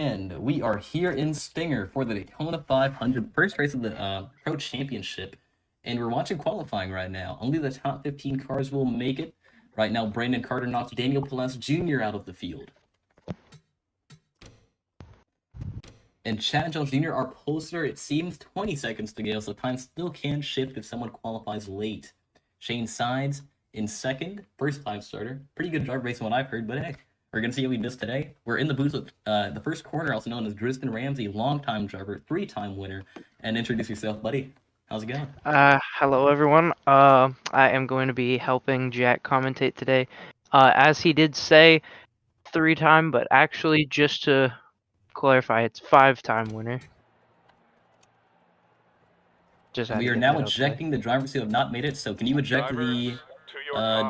And we are here in Stinger for the Daytona 500, first race of the Pro Championship. And we're watching qualifying right now. Only the top 15 cars will make it. Right now, Brandon Carter knocks Daniel Palance Jr. out of the field. And Chad Jones Jr., our poster, it seems 20 seconds to go, so time still can shift if someone qualifies late. Shane Sides in second, first-time starter. Pretty good driver based on what I've heard, but hey, we're going to see how he does today. We're in the booth with the first corner, also known as Drisden Ramsey, longtime driver, three-time winner. And introduce yourself, buddy. How's it going? Hello, everyone. I am going to be helping Jack commentate today. As he did say, three-time, but actually, just to clarify, it's five-time winner. We are now ejecting the drivers who have not made it, so can you eject the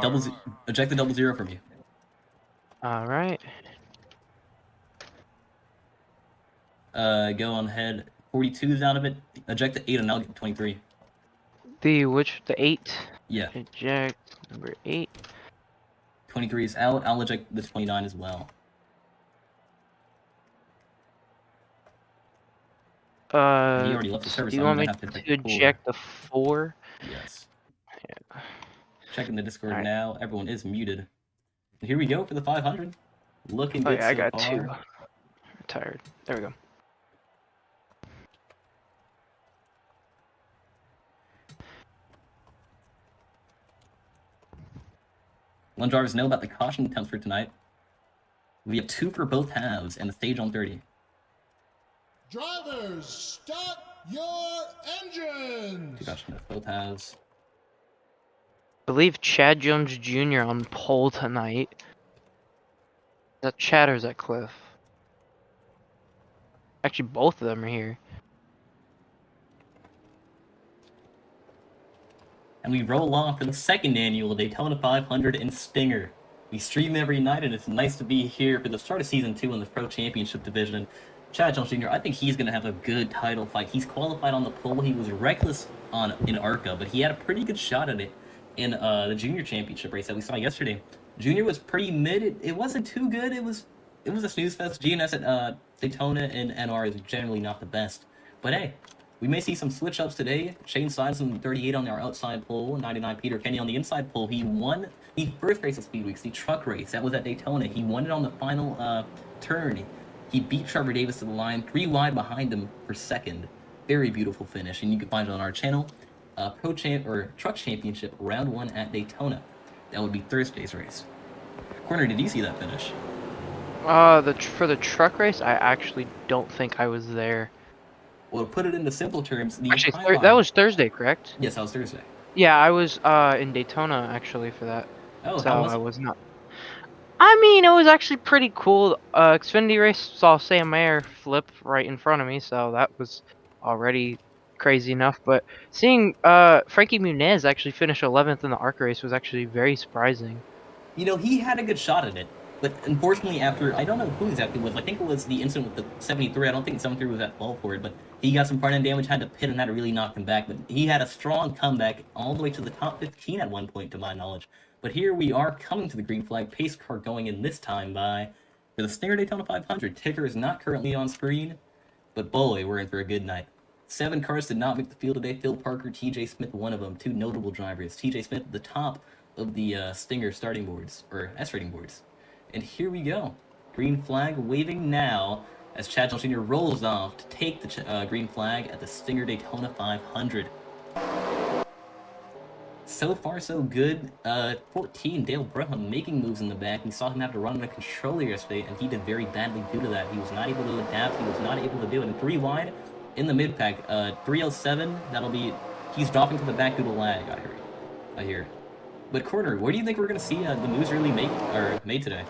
double zero from you? All right. Go on ahead. 42's out of it. Eject the 8 and I'll get 23. The 8? Yeah. Eject number 8. 23 is out. I'll eject the 29 as well. He already left the service. Do you want me to eject the 4? Yes. Yeah. Checking the Discord now. Everyone is muted. And here we go for the 500. Looking good. Yeah, I got so 2. I'm tired. There we go. One drivers know about the caution attempts for tonight. We have 2 for both halves and the stage on 30. Drivers, start your engines! 2 caution attempts both halves. I believe Chad Jones Jr. on pole tonight. Is that Chad or is that Cliff? Actually, both of them are here. And we roll off for the second annual Daytona 500 in Stinger. We stream every night, and it's nice to be here for the start of Season 2 in the Pro Championship Division. Chad Jones Jr., I think he's going to have a good title fight. He's qualified on the pole. He was reckless in ARCA, but he had a pretty good shot at it in the Junior Championship race that we saw yesterday. Junior was pretty mid. It wasn't too good. It was a snooze fest. GNS at Daytona and NR is generally not the best. But hey, we may see some switch-ups today. Shane Sides on 38 on our outside pole, 99 Peter Kenny on the inside pole. He won the first race of Speed Weeks, the truck race. That was at Daytona. He won it on the final turn. He beat Trevor Davis to the line, 3 wide behind him for second. Very beautiful finish, and you can find it on our channel. Truck Championship Round 1 at Daytona. That would be Thursday's race. Corner, did you see that finish? For the truck race, I actually don't think I was there. Well, to put it into simple terms, actually, that was Thursday, correct? Yes, that was Thursday. Yeah, I was in Daytona actually for that. Oh, so how was it? I was not. I mean, it was actually pretty cool. Xfinity race saw Sam Mayer flip right in front of me, so that was already crazy enough. But seeing Frankie Muniz actually finish 11th in the ARCA race was actually very surprising. You know, he had a good shot at it. But unfortunately, after, I don't know who exactly it was, I think it was the incident with the 73. I don't think 73 was at fault for it, but he got some front-end damage, had to pit, and had to really knock him back. But he had a strong comeback all the way to the top 15 at one point, to my knowledge. But here we are coming to the green flag. Pace car going in this time for the Stinger Daytona 500. Ticker is not currently on screen, but boy, we're in for a good night. 7 cars did not make the field today. Phil Parker, TJ Smith, one of them. 2 notable drivers. TJ Smith at the top of the Stinger starting boards, or S-rating boards. And here we go. Green flag waving now as Chad Jones Jr. rolls off to take the green flag at the Stinger Daytona 500. So far, so good. 14, Dale Brown making moves in the back. We saw him have to run on a controller yesterday, and he did very badly due to that. He was not able to adapt. He was not able to do it. And 3 wide in the mid-pack. 307, he's dropping to the back due to lag, I hear. But Corner, where do you think we're going to see the moves really made today?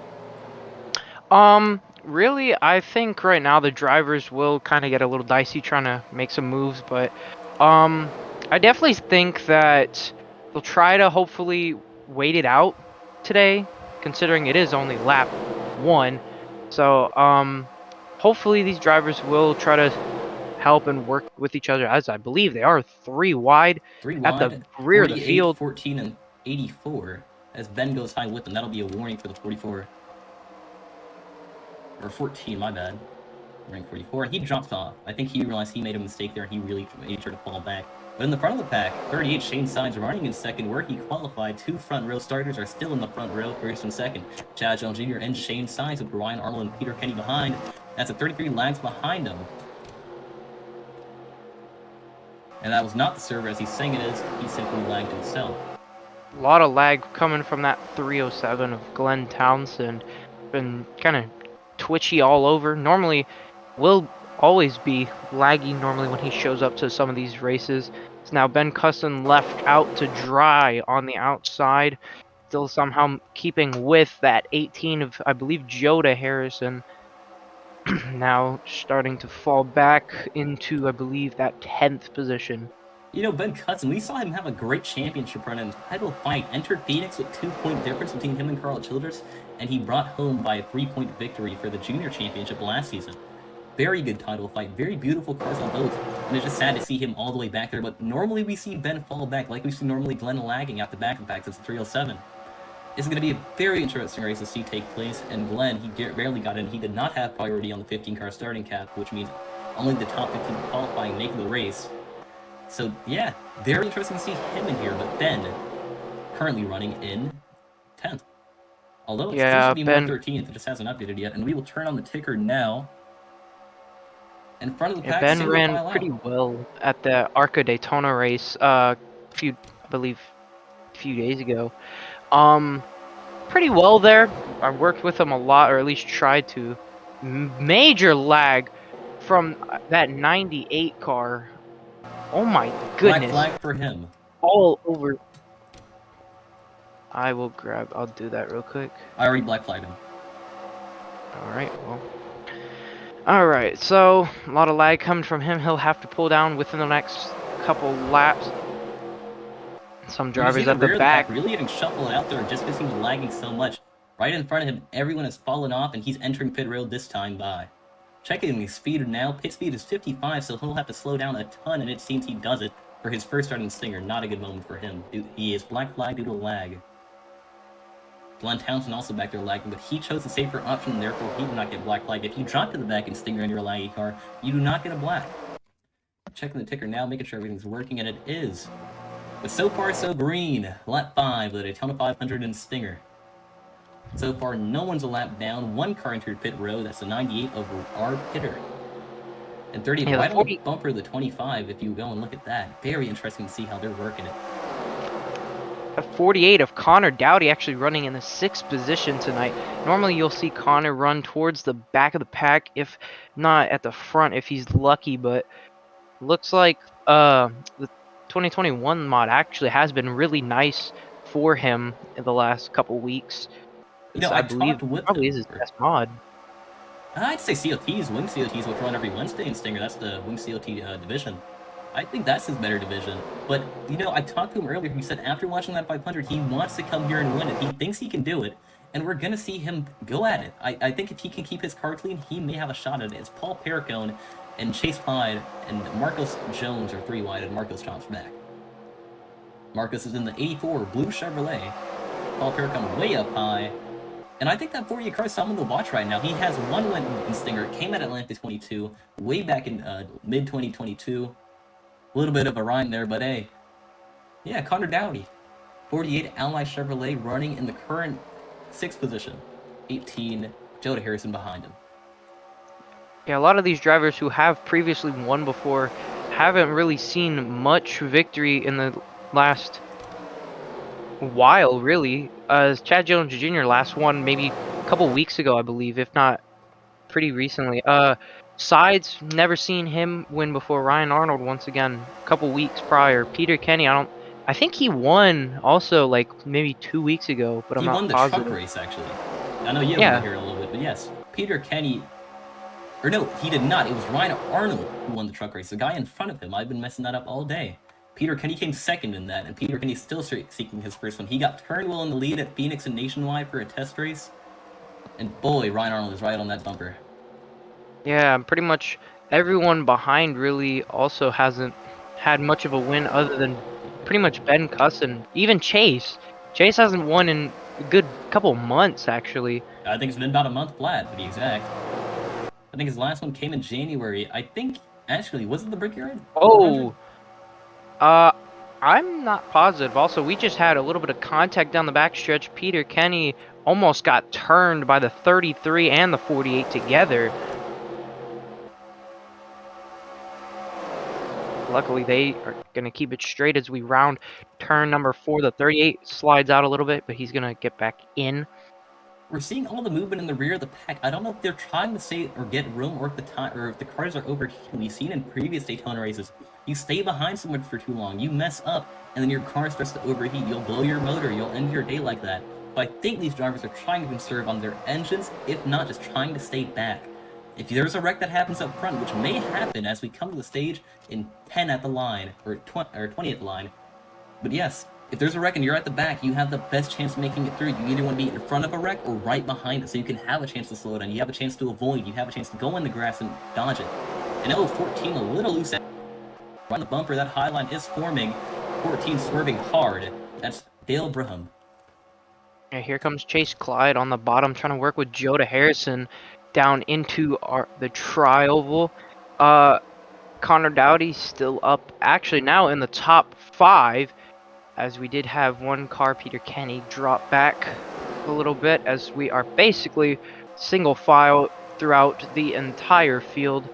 Really, I think right now the drivers will kind of get a little dicey trying to make some moves, but I definitely think that they'll try to hopefully wait it out today, considering it is only lap 1. So hopefully these drivers will try to help and work with each other, as I believe they are 3 wide, at the rear of the field. 14 and 84 as Ben goes high with them. That'll be a warning for the 44. Or 14, my bad. rank 44, and he drops off. I think he realized he made a mistake there, and he really made sure to fall back. But in the front of the pack, 38 Shane Signs running in second, where he qualified. 2 front row starters are still in the front row, first and second. Chad Jones Jr. and Shane Signs with Ryan Arnold and Peter Kenny behind. That's a 33 lags behind him. And that was not the server as he's saying it is, he simply lagged himself. A lot of lag coming from that 307 of Glenn Townsend. Been kind of twitchy all over. Normally, will always be laggy normally when he shows up to some of these races. It's now Ben Cusson left out to dry on the outside. Still somehow keeping with that 18 of, I believe, Joda Harrison. Now starting to fall back into, I believe, that 10th position. You know, Ben Cutson, we saw him have a great championship run in title fight. Entered Phoenix with 2-point difference between him and Carl Childress, and he brought home by a 3-point victory for the junior championship last season. Very good title fight, very beautiful cars on both, and it's just sad to see him all the way back there, but normally we see Ben fall back, like we see normally Glenn lagging out the back of the pack since 307. This is going to be a very interesting race to see take place, and Glenn, he barely got in. He did not have priority on the 15-car starting cap, which means only the top 15 qualifying make the race. So, yeah, very interesting to see him in here, but Ben currently running in 10th. Although it's supposed to be more 13th, it just hasn't updated yet, and we will turn on the ticker now. In front of the pack, Ben ran pretty well at the Arca Daytona race I believe a few days ago. Pretty well there. I worked with him a lot, or at least tried to. Major lag from that 98 car. Oh my goodness. Black flag for him. All over. I'll do that real quick. I already black flagged him. Alright, well. Alright, so a lot of lag coming from him. He'll have to pull down within the next couple laps. Some drivers at the back really getting shuffled out there just because he was lagging so much. Right in front of him, everyone has fallen off, and he's entering pit road this time by. Checking his speed now. Pit speed is 55, so he'll have to slow down a ton, and it seems he does it for his first start in Stinger. Not a good moment for him. He is black flag due to lag. Glenn Townsend also back there lagging, but he chose the safer option, and therefore he did not get black flag. If you drop to the back in Stinger in your laggy car, you do not get a black. Checking the ticker now, making sure everything's working, and it is. But so far, so green. Lap 5 with a Daytona 500 in Stinger. So far, no one's a lap down. 1 car entered pit road. That's the 98 of our pitter. And 30, right on the bumper of the 25, if you go and look at that. Very interesting to see how they're working it. A 48 of Connor Dowdy actually running in the 6th position tonight. Normally you'll see Connor run towards the back of the pack, if not at the front if he's lucky, but looks like the 2021 mod actually has been really nice for him in the last couple weeks. You know, I believe probably is his best mod. I'd say COTs, Wing COTs, which run every Wednesday in Stinger. That's the Wing COT division. I think that's his better division. But, you know, I talked to him earlier. He said after watching that 500, he wants to come here and win it. He thinks he can do it. And we're going to see him go at it. I think if he can keep his car clean, he may have a shot at it. It's Paul Perricone and Chase Hyde and Marcos Jones are 3 wide, and Marcos drops back. Marcos is in the 84 blue Chevrolet. Paul Perricone way up high. And I think that 48 car is someone to watch right now. He has 1 win in Stinger. Came at Atlanta 22, way back in mid-2022. A little bit of a rhyme there, but hey. Yeah, Connor Dowdy. 48 Ally Chevrolet running in the current 6th position. 18, Joda Harrison behind him. Yeah, a lot of these drivers who have previously won before haven't really seen much victory in the last while, really. Chad Jones Jr. last won maybe a couple weeks ago, I believe, if not pretty recently. Sides, never seen him win before. Ryan Arnold once again, a couple weeks prior. Peter Kenny, I think he won also like maybe 2 weeks ago, but I'm not positive. He won the truck race, actually. I know you have here a little bit, but yes, Peter Kenny. Or no, he did not. It was Ryan Arnold who won the truck race. The guy in front of him. I've been messing that up all day. Peter Kenny came second in that, and Peter Kenny's still seeking his first one. He got Turnwell in the lead at Phoenix and Nationwide for a test race. And boy, Ryan Arnold is right on that bumper. Yeah, pretty much everyone behind really also hasn't had much of a win other than pretty much Ben Cusson. Even Chase. Chase hasn't won in a good couple months, actually. I think it's been about a month flat, to be exact. I think his last one came in January. I think, actually, was it the Brickyard? Oh, I'm not positive. Also, we just had a little bit of contact down the backstretch. Peter Kenny almost got turned by the 33 and the 48 together. Luckily, they are going to keep it straight as we round turn number 4. The 38 slides out a little bit, but he's going to get back in. We're seeing all the movement in the rear of the pack. I don't know if they're trying to stay or get room, or if the cars are overheating. We've seen in previous Daytona races, you stay behind someone for too long, you mess up, and then your car starts to overheat. You'll blow your motor. You'll end your day like that. But I think these drivers are trying to conserve on their engines, if not just trying to stay back. If there's a wreck that happens up front, which may happen as we come to the stage in 10 at the line, or 20 at the line, but yes, if there's a wreck and you're at the back, you have the best chance of making it through. You either want to be in front of a wreck or right behind it, so you can have a chance to slow down. You have a chance to avoid. You have a chance to go in the grass and dodge it. And L14 a little loose on the bumper. That high line is forming. 14 swerving hard. That's Dale Braham. Yeah, here comes Chase Clyde on the bottom, trying to work with Joda Harrison down into the tri-oval. Connor Dowdy's still up, actually now in the top 5, as we did have one car, Peter Kenny, drop back a little bit, as we are basically single file throughout the entire field.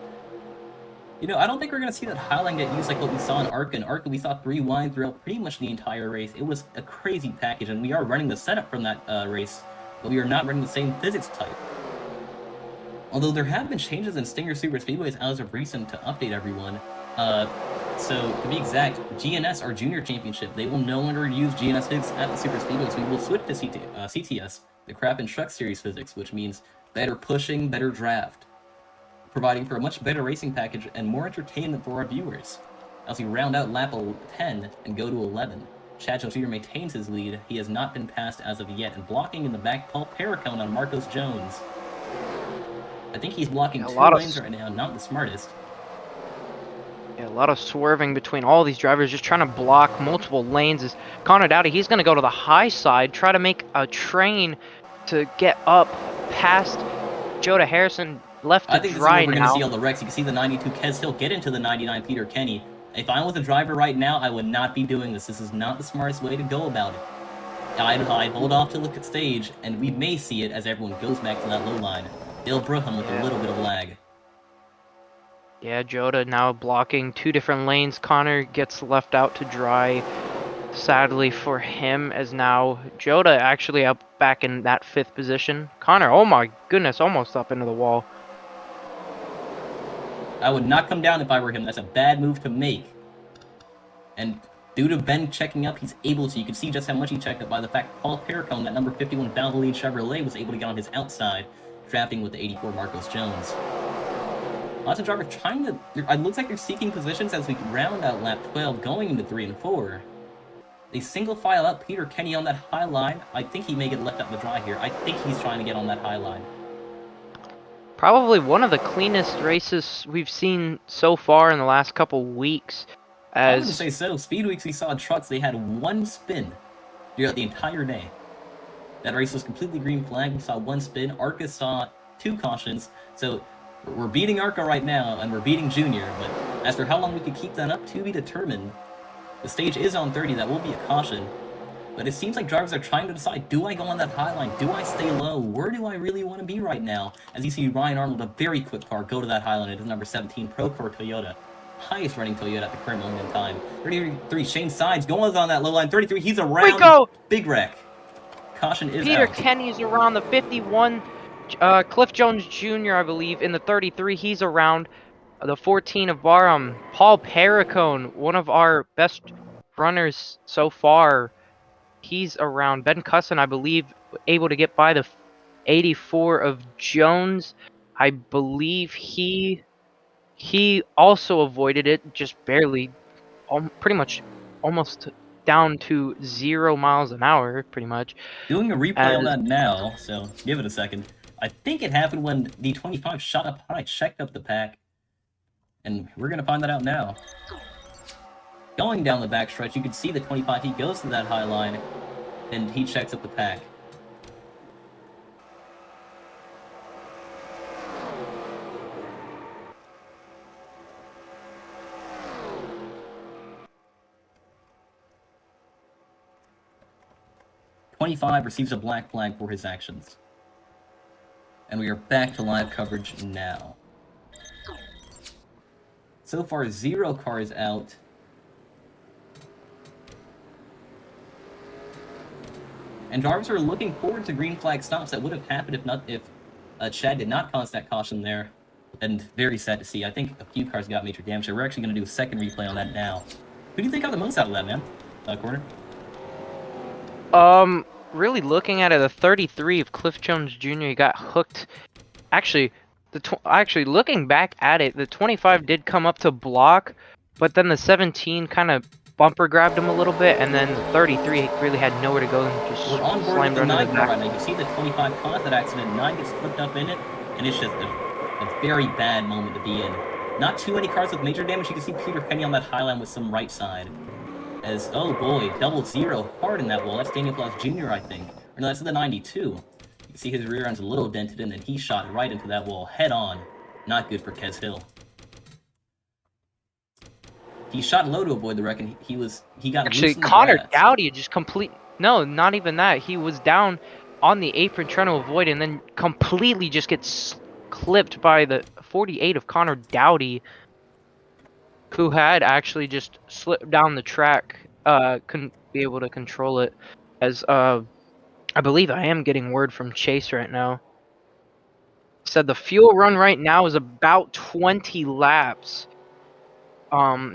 You know, I don't think we're going to see that highline get used like what we saw in ARCA. In ARCA, we saw 3 wide throughout pretty much the entire race. It was a crazy package, and we are running the setup from that race, but we are not running the same physics type. Although there have been changes in Stinger Super Speedways as of recent to update everyone. So, to be exact, GNS, our Junior Championship, they will no longer use GNS physics at the Super Speedways. We will switch to CTS, the Crap and Truck Series physics, which means better pushing, better draft, providing for a much better racing package and more entertainment for our viewers. As we round out lap 10 and go to 11, Chad Jones Jr. maintains his lead. He has not been passed as of yet, and blocking in the back, Paul Perricone on Marcos Jones. I think he's blocking 2 lanes right now, not the smartest. Yeah, a lot of swerving between all these drivers, just trying to block multiple lanes. As Connor Dowdy, he's going to go to the high side, try to make a train to get up past Joda Harrison, left to dry now. I think this is where we're going to see all the wrecks. You can see the 92 Kez Hill get into the 99 Peter Kenny. If I was a driver right now, I would not be doing this. This is not the smartest way to go about it. I'd hold off to look at stage, and we may see it as everyone goes back to that low line. Dale Braham with a little bit of lag. Yeah, Joda now blocking 2 different lanes. Connor gets left out to dry, sadly for him, as now Joda actually up back in that 5th position. Connor, oh my goodness, almost up into the wall. I would not come down if I were him. That's a bad move to make. And due to Ben checking up, he's able to. You can see just how much he checked up by the fact Paul Perricone, that number 51 Valvoline Chevrolet, was able to get on his outside, drafting with the 84 Marcos Jones. Lots of drivers trying to... It looks like they're seeking positions as we round out lap 12, going into 3 and 4. They single file out Peter Kenny on that high line. I think he may get left out to dry here. I think he's trying to get on that high line. Probably one of the cleanest races we've seen so far in the last couple weeks. I wouldn't say so. Speed Weeks we saw trucks, they had 1 spin throughout the entire day. That race was completely green flag. We saw 1 spin. ARCA saw 2 cautions. So we're beating ARCA right now, and we're beating Junior. But as for how long we could keep that up, to be determined. The stage is on 30. That will be a caution. But it seems like drivers are trying to decide, do I go on that high line? Do I stay low? Where do I really want to be right now? As you see Ryan Arnold, a very quick car, go to that high line. It is number 17, Procore Toyota. Highest running Toyota at the current moment in time. 33, Shane Sides going on that low line. 33, he's around. Rico! Big wreck. Caution is Peter out. Kenny's around the 51. Cliff Jones Jr., I believe, in the 33. He's around the 14 of Barham. Paul Perricone, one of our best runners so far. He's around. Ben Cusson, I believe, able to get by the 84 of Jones. I believe he also avoided it, just barely, pretty much almost down to 0 miles an hour, pretty much. Doing a replay on that now, so give it a second. I think it happened when the 25 shot up high, checked up the pack, and we're going to find that out now. Going down the backstretch, you can see the 25, he goes to that high line, and he checks up the pack. 25 receives a black flag for his actions. And we are back to live coverage now. So far, 0 cars out. And drivers are looking forward to green flag stops. That would have happened if Chad did not cause that caution there. And very sad to see. I think a few cars got major damage. So we're actually going to do a second replay on that now. Who do you think got the most out of that, man? Corner? Really looking at it, the 33 of Cliff Jones Jr. He got hooked. Actually, looking back at it, the 25 did come up to block, but then the 17 kind of bumper grabbed him a little bit, and then the 33 really had nowhere to go and just We're on board with slammed the under 9 the car back. right now. You see the 25 caused that accident, 9 gets flipped up in it, and it's just a very bad moment to be in. Not too many cars with major damage. You can see Peter Penny on that high line with some right side. As, oh boy, double 0 hard in that wall. That's Daniel Claus Jr., I think. Or no, that's the 92. You can see his rear end's a little dented, and then he shot right into that wall head on. Not good for Kez Hill. He shot low to avoid the wreck, and he got Actually, loose in the Connor grass. Dowdy just no, not even that. He was down on the apron trying to avoid, and then completely just gets clipped by the 48 of Connor Dowdy, who had actually just slipped down the track. Couldn't be able to control it. As I believe I am getting word from Chase right now. Said the fuel run right now is about 20 laps.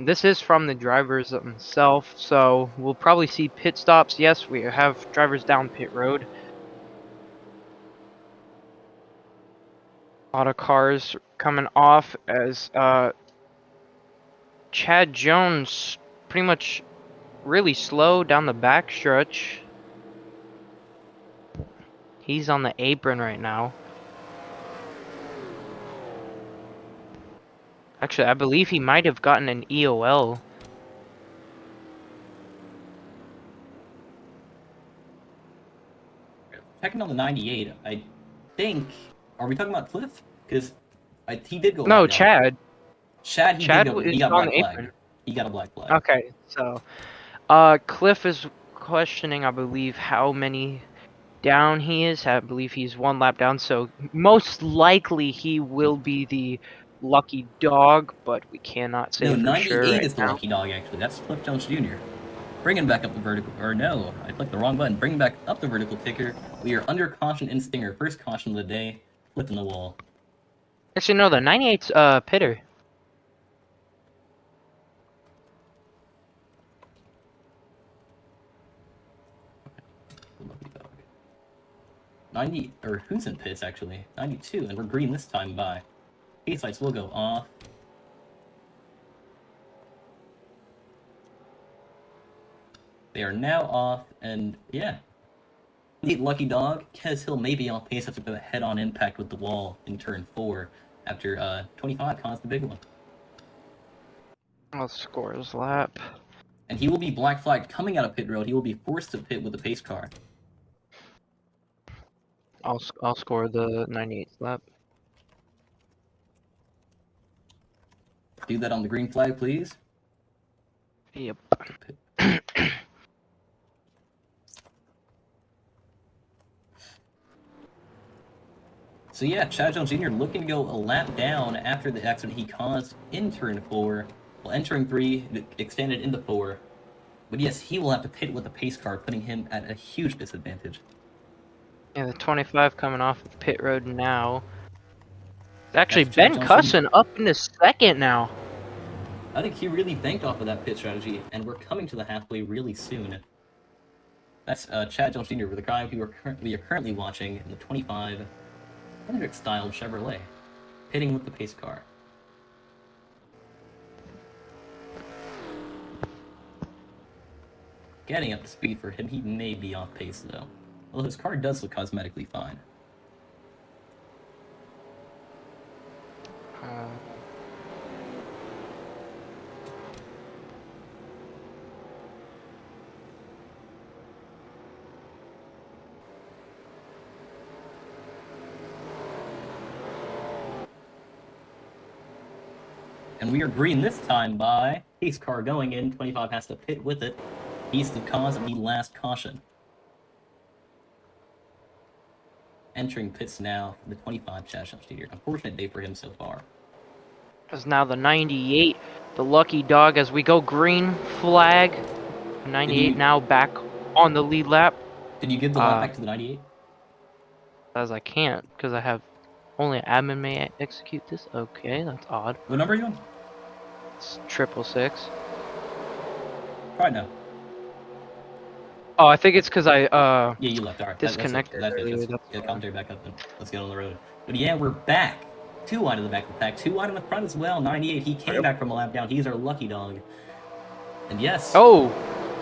This is from the drivers themselves, so we'll probably see pit stops. Yes, we have drivers down pit road. A lot of cars coming off as Chad Jones pretty much really slow down the back stretch. He's on the apron right now. Actually, I believe he might have gotten an EOL. Checking on the 98, I think... Are we talking about Cliff? Because he did go... No, out Chad. Chad, he Chad did go... is He got on black the flag. apron. He got a black flag. Okay, so Cliff is questioning, I believe, how many down he is. I believe he's 1 lap down, so most likely he will be the lucky dog, but we cannot say No, for 98 sure right is the now. lucky dog, actually. That's Cliff Jones Jr. Bringing back up the vertical... Or no, I clicked the wrong button. Bringing back up the vertical ticker. We are under caution in Stinger. First caution of the day. Flipping the wall. Actually, no, the 98's Pitter. Lucky dog. 90... Or who's in pits, actually? 92, and we're green this time by. Pace lights will go off. They are now off, and yeah. Neat lucky dog. Kez Hill may be off pace after the head-on impact with the wall in turn 4 after 25 caused the big one. I'll score his lap. And he will be black flagged coming out of pit road. He will be forced to pit with a pace car. I'll score the 98th lap. Do that on the green flag, please. Yep. So yeah, Chad Jones Jr. looking to go a lap down after the accident he caused in turn 4. Well, entering 3, extended into 4. But yes, he will have to pit with a pace car, putting him at a huge disadvantage. Yeah, the 25 coming off of pit road now. Actually, That's Ben Chad Cusson up into second now. I think he really banked off of that pit strategy, and we're coming to the halfway really soon. That's Chad Jones Jr., the guy we are currently watching in the 25 Hendrick-style Chevrolet, pitting with the pace car. Getting up to speed for him, he may be off pace though. Although his car does look cosmetically fine. And we are green this time by pace car going in. 25 has to pit with it. He's the cause of the last caution. Entering pits now, the 25 Chad Jr. Unfortunate day for him so far. Is now the 98, the lucky dog, as we go green flag. 98 now back on the lead lap. Did you give the lap back to the 98? As I can't, because I have only admin may execute this. Okay, that's odd. What number are you on? It's 666. Probably no. Oh, I think it's because I Yeah, you left. All right. disconnected earlier. Get the commentary back up then. Let's get on the road. But yeah, we're back. 2 wide in the back of the pack. 2 wide in the front as well. 98. He came back from a lap down. He's our lucky dog. And yes. Oh,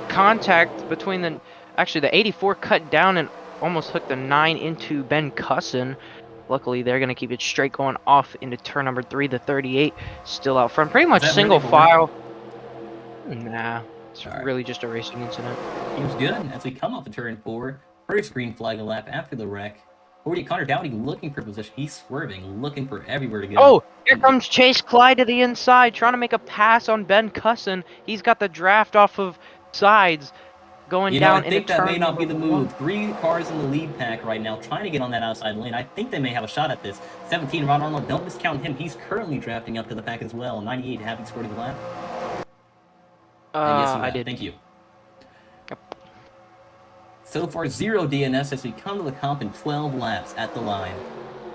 contact between the... Actually, the 84 cut down and almost hooked the 9 into Ben Cusson. Luckily, they're going to keep it straight going off into turn number 3. The 38 still out front. Pretty much single file. Nah, it's really just a racing incident. Seems good as we come off of turn 4. First green flag a lap after the wreck. 40 Connor Dowdy looking for position. He's swerving, looking for everywhere to go. Oh, here comes Chase Clyde to the inside, trying to make a pass on Ben Cusson. He's got the draft off of sides. Going down I think into that may not be the move. 1. 3 cars in the lead pack right now, trying to get on that outside lane. I think they may have a shot at this. 17, Ron Arnold, don't discount him. He's currently drafting up to the pack as well. 98, having scored the lap. Yes, I did. Thank you. Yep. So far, 0 DNS as we come to the comp in 12 laps at the line.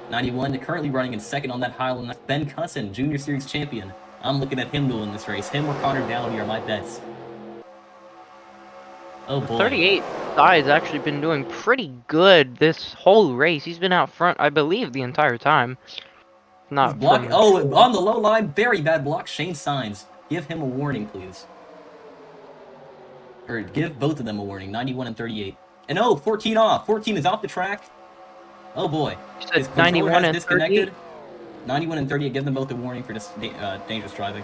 91 currently running in second on that Highland. That's Ben Cusson, Junior Series champion. I'm looking at him to win this race. Him or Connor Dowdy are my bets. Oh boy. 38 has actually been doing pretty good this whole race. He's been out front, I believe, the entire time. Not block. Oh, on the low line, very bad block. Shane Signs, give him a warning, please. Or give both of them a warning. 91 and 38. And oh, 14 off. 14 is off the track. Oh boy. His 91 and disconnected. 91 and 38. Give them both a warning for this dangerous driving.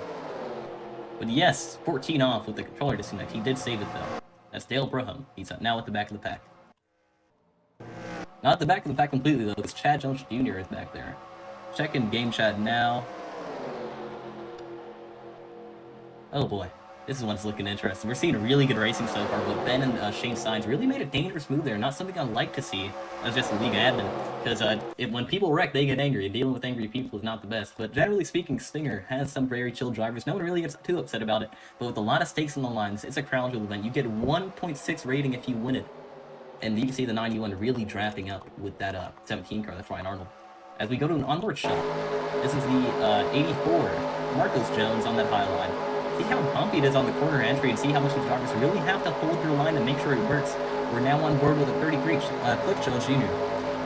But yes, 14 off with the controller disconnect. He did save it though. That's Dale Braham. He's now at the back of the pack. Not at the back of the pack completely, though, because Chad Jones Jr. is back there. Checking game chat now. Oh boy. This is one's looking interesting. We're seeing really good racing so far, but Ben and Shane Signs really made a dangerous move there. Not something I like to see as just a league admin, because when people wreck, they get angry, and dealing with angry people is not the best. But generally speaking, Stinger has some very chill drivers. No one really gets too upset about it, but with a lot of stakes on the lines, it's a crown jewel event. You get 1.6 rating if you win it, and you can see the 91 really drafting up with that 17 car. That's Ryan Arnold. As we go to an onboard shot, this is the 84 Marcos Jones on that high line. See how bumpy it is on the corner entry and see how much these drivers really have to hold their line to make sure it works. We're now on board with a 33 Cliff Jones Jr.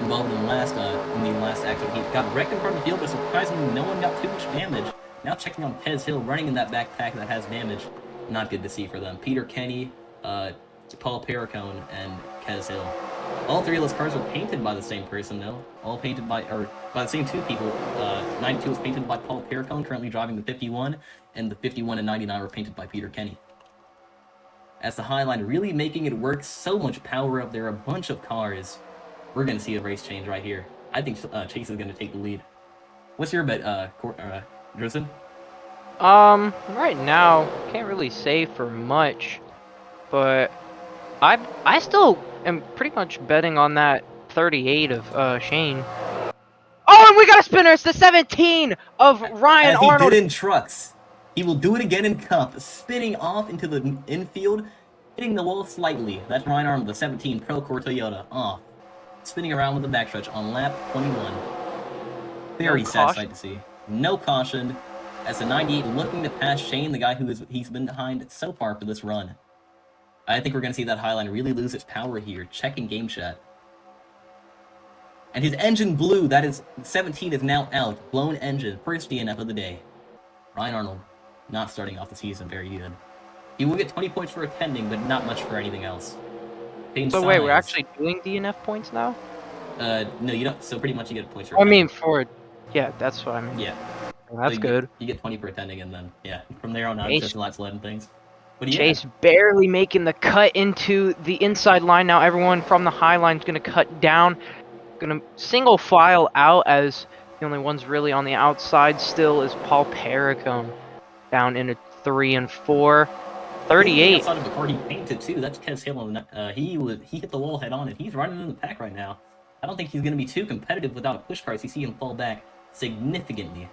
involved in the last accident. He got wrecked in front of the field, but surprisingly no one got too much damage. Now checking on Pez Hill, running in that backpack that has damage. Not good to see for them. Peter Kenny, Paul Perricone, and Kez Hill. All 3 of those cars were painted by the same person, though. All painted by the same 2 people. 92 was painted by Paul Perricone, currently driving the 51, and the 51 and 99 were painted by Peter Kenny. As the Highline really making it work, so much power up there, a bunch of cars. We're going to see a race change right here. I think Chase is going to take the lead. What's your bet, Drisson? Right now, can't really say for much, but I still am pretty much betting on that 38 of Shane. Oh, and we got a spinner. It's the 17 of Ryan Arnold. He did in trucks. He will do it again in Cup, spinning off into the infield, hitting the wall slightly. That's Ryan Arnold, the 17 Procore Toyota, off. Spinning around with the backstretch on lap 21. Very sad sight to see. No caution. As the 98 looking to pass Shane, the guy he's been behind so far for this run. I think we're going to see that Highline really lose its power here. Checking game chat. And his engine blew. That is, 17 is now out. Blown engine. First DNF of the day. Ryan Arnold, not starting off the season very good. He will get 20 points for attending, but not much for anything else. So wait, we're actually doing DNF points now? No, you don't. So pretty much you get points for attending. Yeah, that's what I mean. Yeah. Well, that's good. You get 20 for attending, and then, yeah, from there on out, it's just lots of letting things. But yeah. Chase barely making the cut into the inside line. Now everyone from the high line is going to cut down. Going to single file out, as the only ones really on the outside still is Paul Perricone. Down into 3 and 4. 38. Outside of the car, he painted too. That's Kez Hill. He hit the wall head on, and he's running in the pack right now. I don't think he's going to be too competitive without a push car as you see him fall back significantly.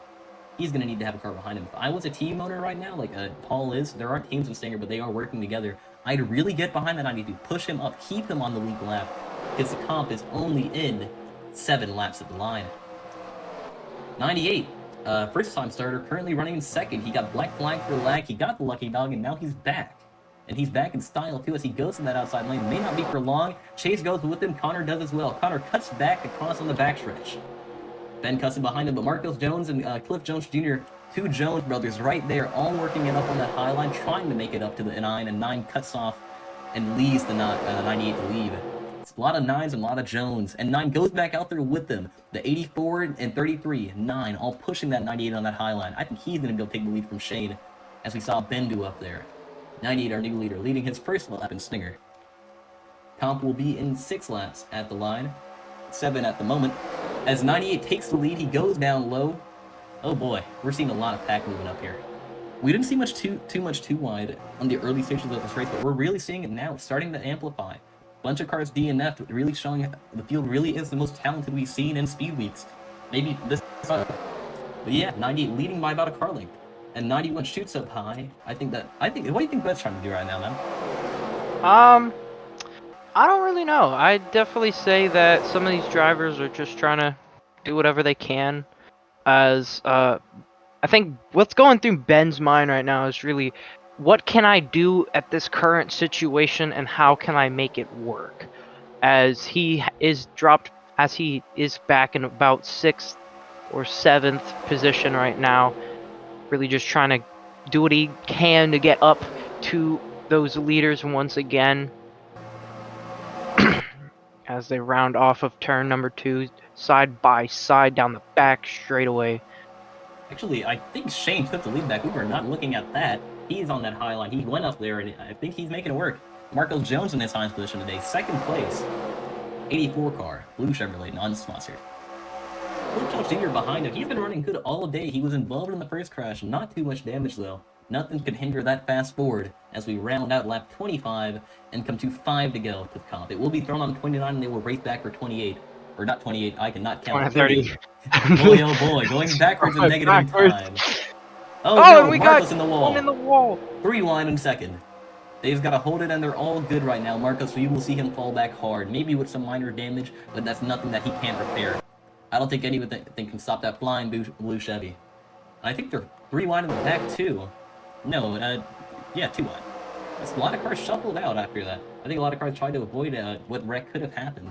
He's going to need to have a car behind him. If I was a team owner right now, like Paul is, there aren't teams in Stinger, but they are working together. I'd really get behind that 92, push him up, keep him on the lead lap, because the comp is only in 7 laps at the line. 98, first-time starter, currently running in second. He got black flag for lag, he got the lucky dog, and now he's back. And he's back in style, too, as he goes in that outside lane. May not be for long. Chase goes with him. Connor does as well. Connor cuts back across on the backstretch. Ben cuts in behind him, but Marcos Jones and Cliff Jones Jr., 2 Jones brothers right there, all working it up on that high line, trying to make it up to the 9, and 9 cuts off and leaves the 98 to lead. It's a lot of 9s and a lot of Jones, and 9 goes back out there with them. The 84 and 33, 9, all pushing that 98 on that high line. I think he's going to be able to take the lead from Shane, as we saw Ben do up there. 98, our new leader, leading his first lap in Stinger. Comp will be in 6 laps at the line, 7 at the moment. As 98 takes the lead, he goes down low. Oh boy, we're seeing a lot of pack movement up here. We didn't see much too wide on the early stages of this race, but we're really seeing it now. It's starting to amplify. Bunch of cars DNF, really showing the field really is the most talented we've seen in Speed Weeks. Maybe this. But yeah, 98 leading by about a car length. And 91 shoots up high. I think. What do you think Ben's trying to do right now, man? I don't really know. I definitely say that some of these drivers are just trying to do whatever they can. As I think what's going through Ben's mind right now is really, what can I do at this current situation, and how can I make it work? As he is back in about 6th or 7th position right now. Really just trying to do what he can to get up to those leaders once again. As they round off of turn number 2, side by side down the back straightaway. Actually, I think Shane took the lead back. We were not looking at that. He's on that high line. He went up there, and I think he's making it work. Marcos Jones in his highest position today. 2nd place. 84 car. Blue Chevrolet, non-sponsored. Cliff Jones Jr. behind him. He's been running good all day. He was involved in the first crash. Not too much damage, though. Nothing could hinder that fast forward as we round out lap 25 and come to 5 to go to the comp. It will be thrown on 29, and they will race back for 28. Or not 28, I cannot count. 30. Boy, oh boy, going backwards and negative in time. Oh, no, we Marcos got in the wall. one in the wall. 3 wide in second. They've got to hold it, and they're all good right now. Marcos, you will see him fall back hard. Maybe with some minor damage, but that's nothing that he can't repair. I don't think anything can stop that flying blue Chevy. I think they're 3 wide in the back, too. No, yeah, 2 wide. That's a lot of cars shuffled out after that. I think a lot of cars tried to avoid what wreck could have happened.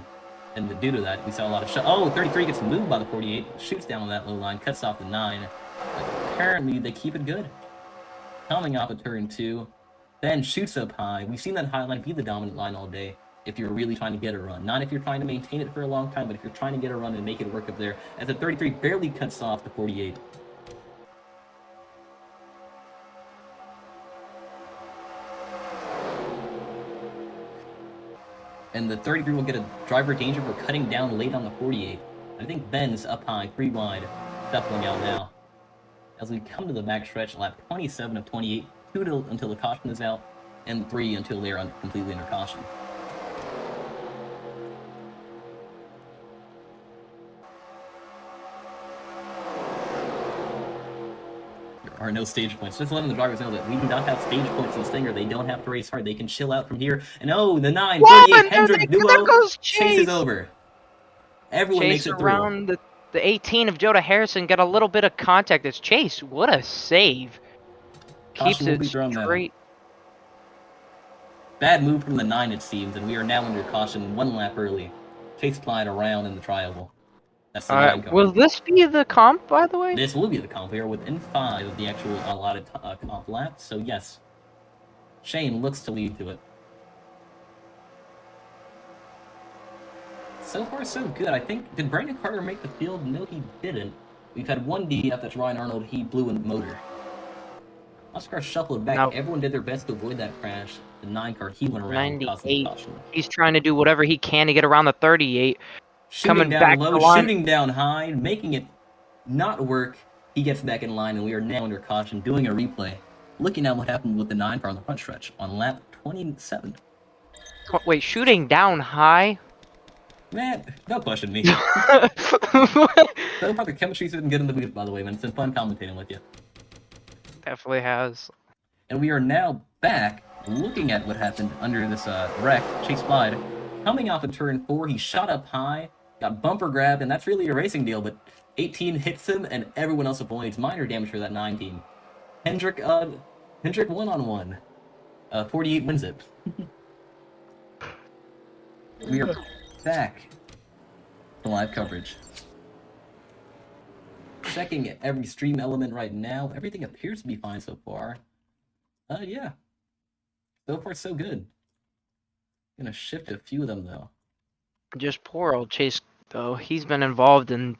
And due to that, we saw a lot of 33 gets moved by the 48, shoots down on that low line, cuts off the 9. But apparently, they keep it good. Coming off of turn 2, then shoots up high. We've seen that high line be the dominant line all day if you're really trying to get a run. Not if you're trying to maintain it for a long time, but if you're trying to get a run and make it work up there. As the 33 barely cuts off the 48. And the 33 will get a driver danger for cutting down late on the 48. I think Ben's up high, 3 wide, shuffling out now. As we come to the backstretch, lap 27 of 28, 2 until the caution is out, and 3 until they're completely under caution. There are no stage points. Just letting the drivers know that we do not have stage points in Stinger. They don't have to race hard. They can chill out from here. And oh, the 938 Hendrick duo chases over. Everyone makes it through. Around the 18 of Joda Harrison, got a little bit of contact. It's Chase. What a save. Keeps it straight. Bad move from the 9, it seems, and we are now under caution 1 lap early. Chase flying around in the triangle. That's the 9 car. Will this be the comp, by the way? This will be the comp. We are within 5 of the actual allotted comp lap, so yes. Shane looks to lead to it. So far, so good. I think, did Brandon Carter make the field? No, he didn't. We've had 1 DNF, that's Ryan Arnold. He blew in the motor. Oscar shuffled back. Nope. Everyone did their best to avoid that crash. The 9 car, he went around. 98. He's trying to do whatever he can to get around the 38. Shooting down low, shooting down high, making it not work. He gets back in line, and we are now under caution, doing a replay. Looking at what happened with the 9 car on the front stretch on lap 27. Wait, shooting down high? Man, don't question me. So far, the chemistry's been good in the booth, by the way, man. It's been fun commentating with you. Definitely has. And we are now back looking at what happened under this wreck. Chase Clyde coming off of turn 4. He shot up high, got bumper grabbed, and that's really a racing deal, but 18 hits him, and everyone else avoids. Minor damage for that 19. Hendrick one-on-one. 48 wins it. We are back to live coverage. Checking every stream element right now. Everything appears to be fine so far. Yeah. So far, so good. Gonna shift a few of them, though. Just poor old Chase, though. He's been involved in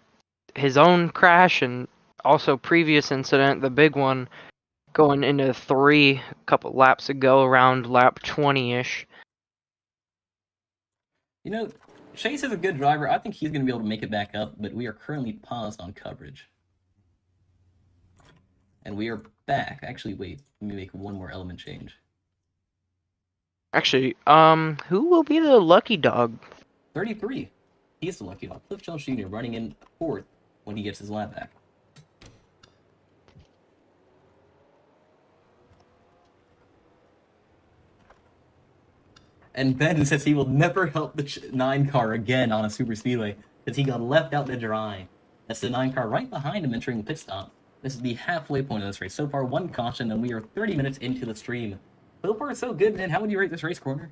his own crash and also previous incident, the big one, going into 3 a couple laps ago, around lap 20-ish. You know, Chase is a good driver. I think he's gonna be able to make it back up, but we are currently paused on coverage. And we are back. Actually, wait. Let me make one more element change. Actually, who will be the lucky dog? 33. He's the lucky dog. Cliff Jones Jr. running in 4th when he gets his lap back. And Ben says he will never help the 9 car again on a super speedway because he got left out to dry. That's the 9 car right behind him entering the pit stop. This is the halfway point of this race. So far, 1 caution, and we are 30 minutes into the stream. So far, so good, man. How would you rate this race, Corner?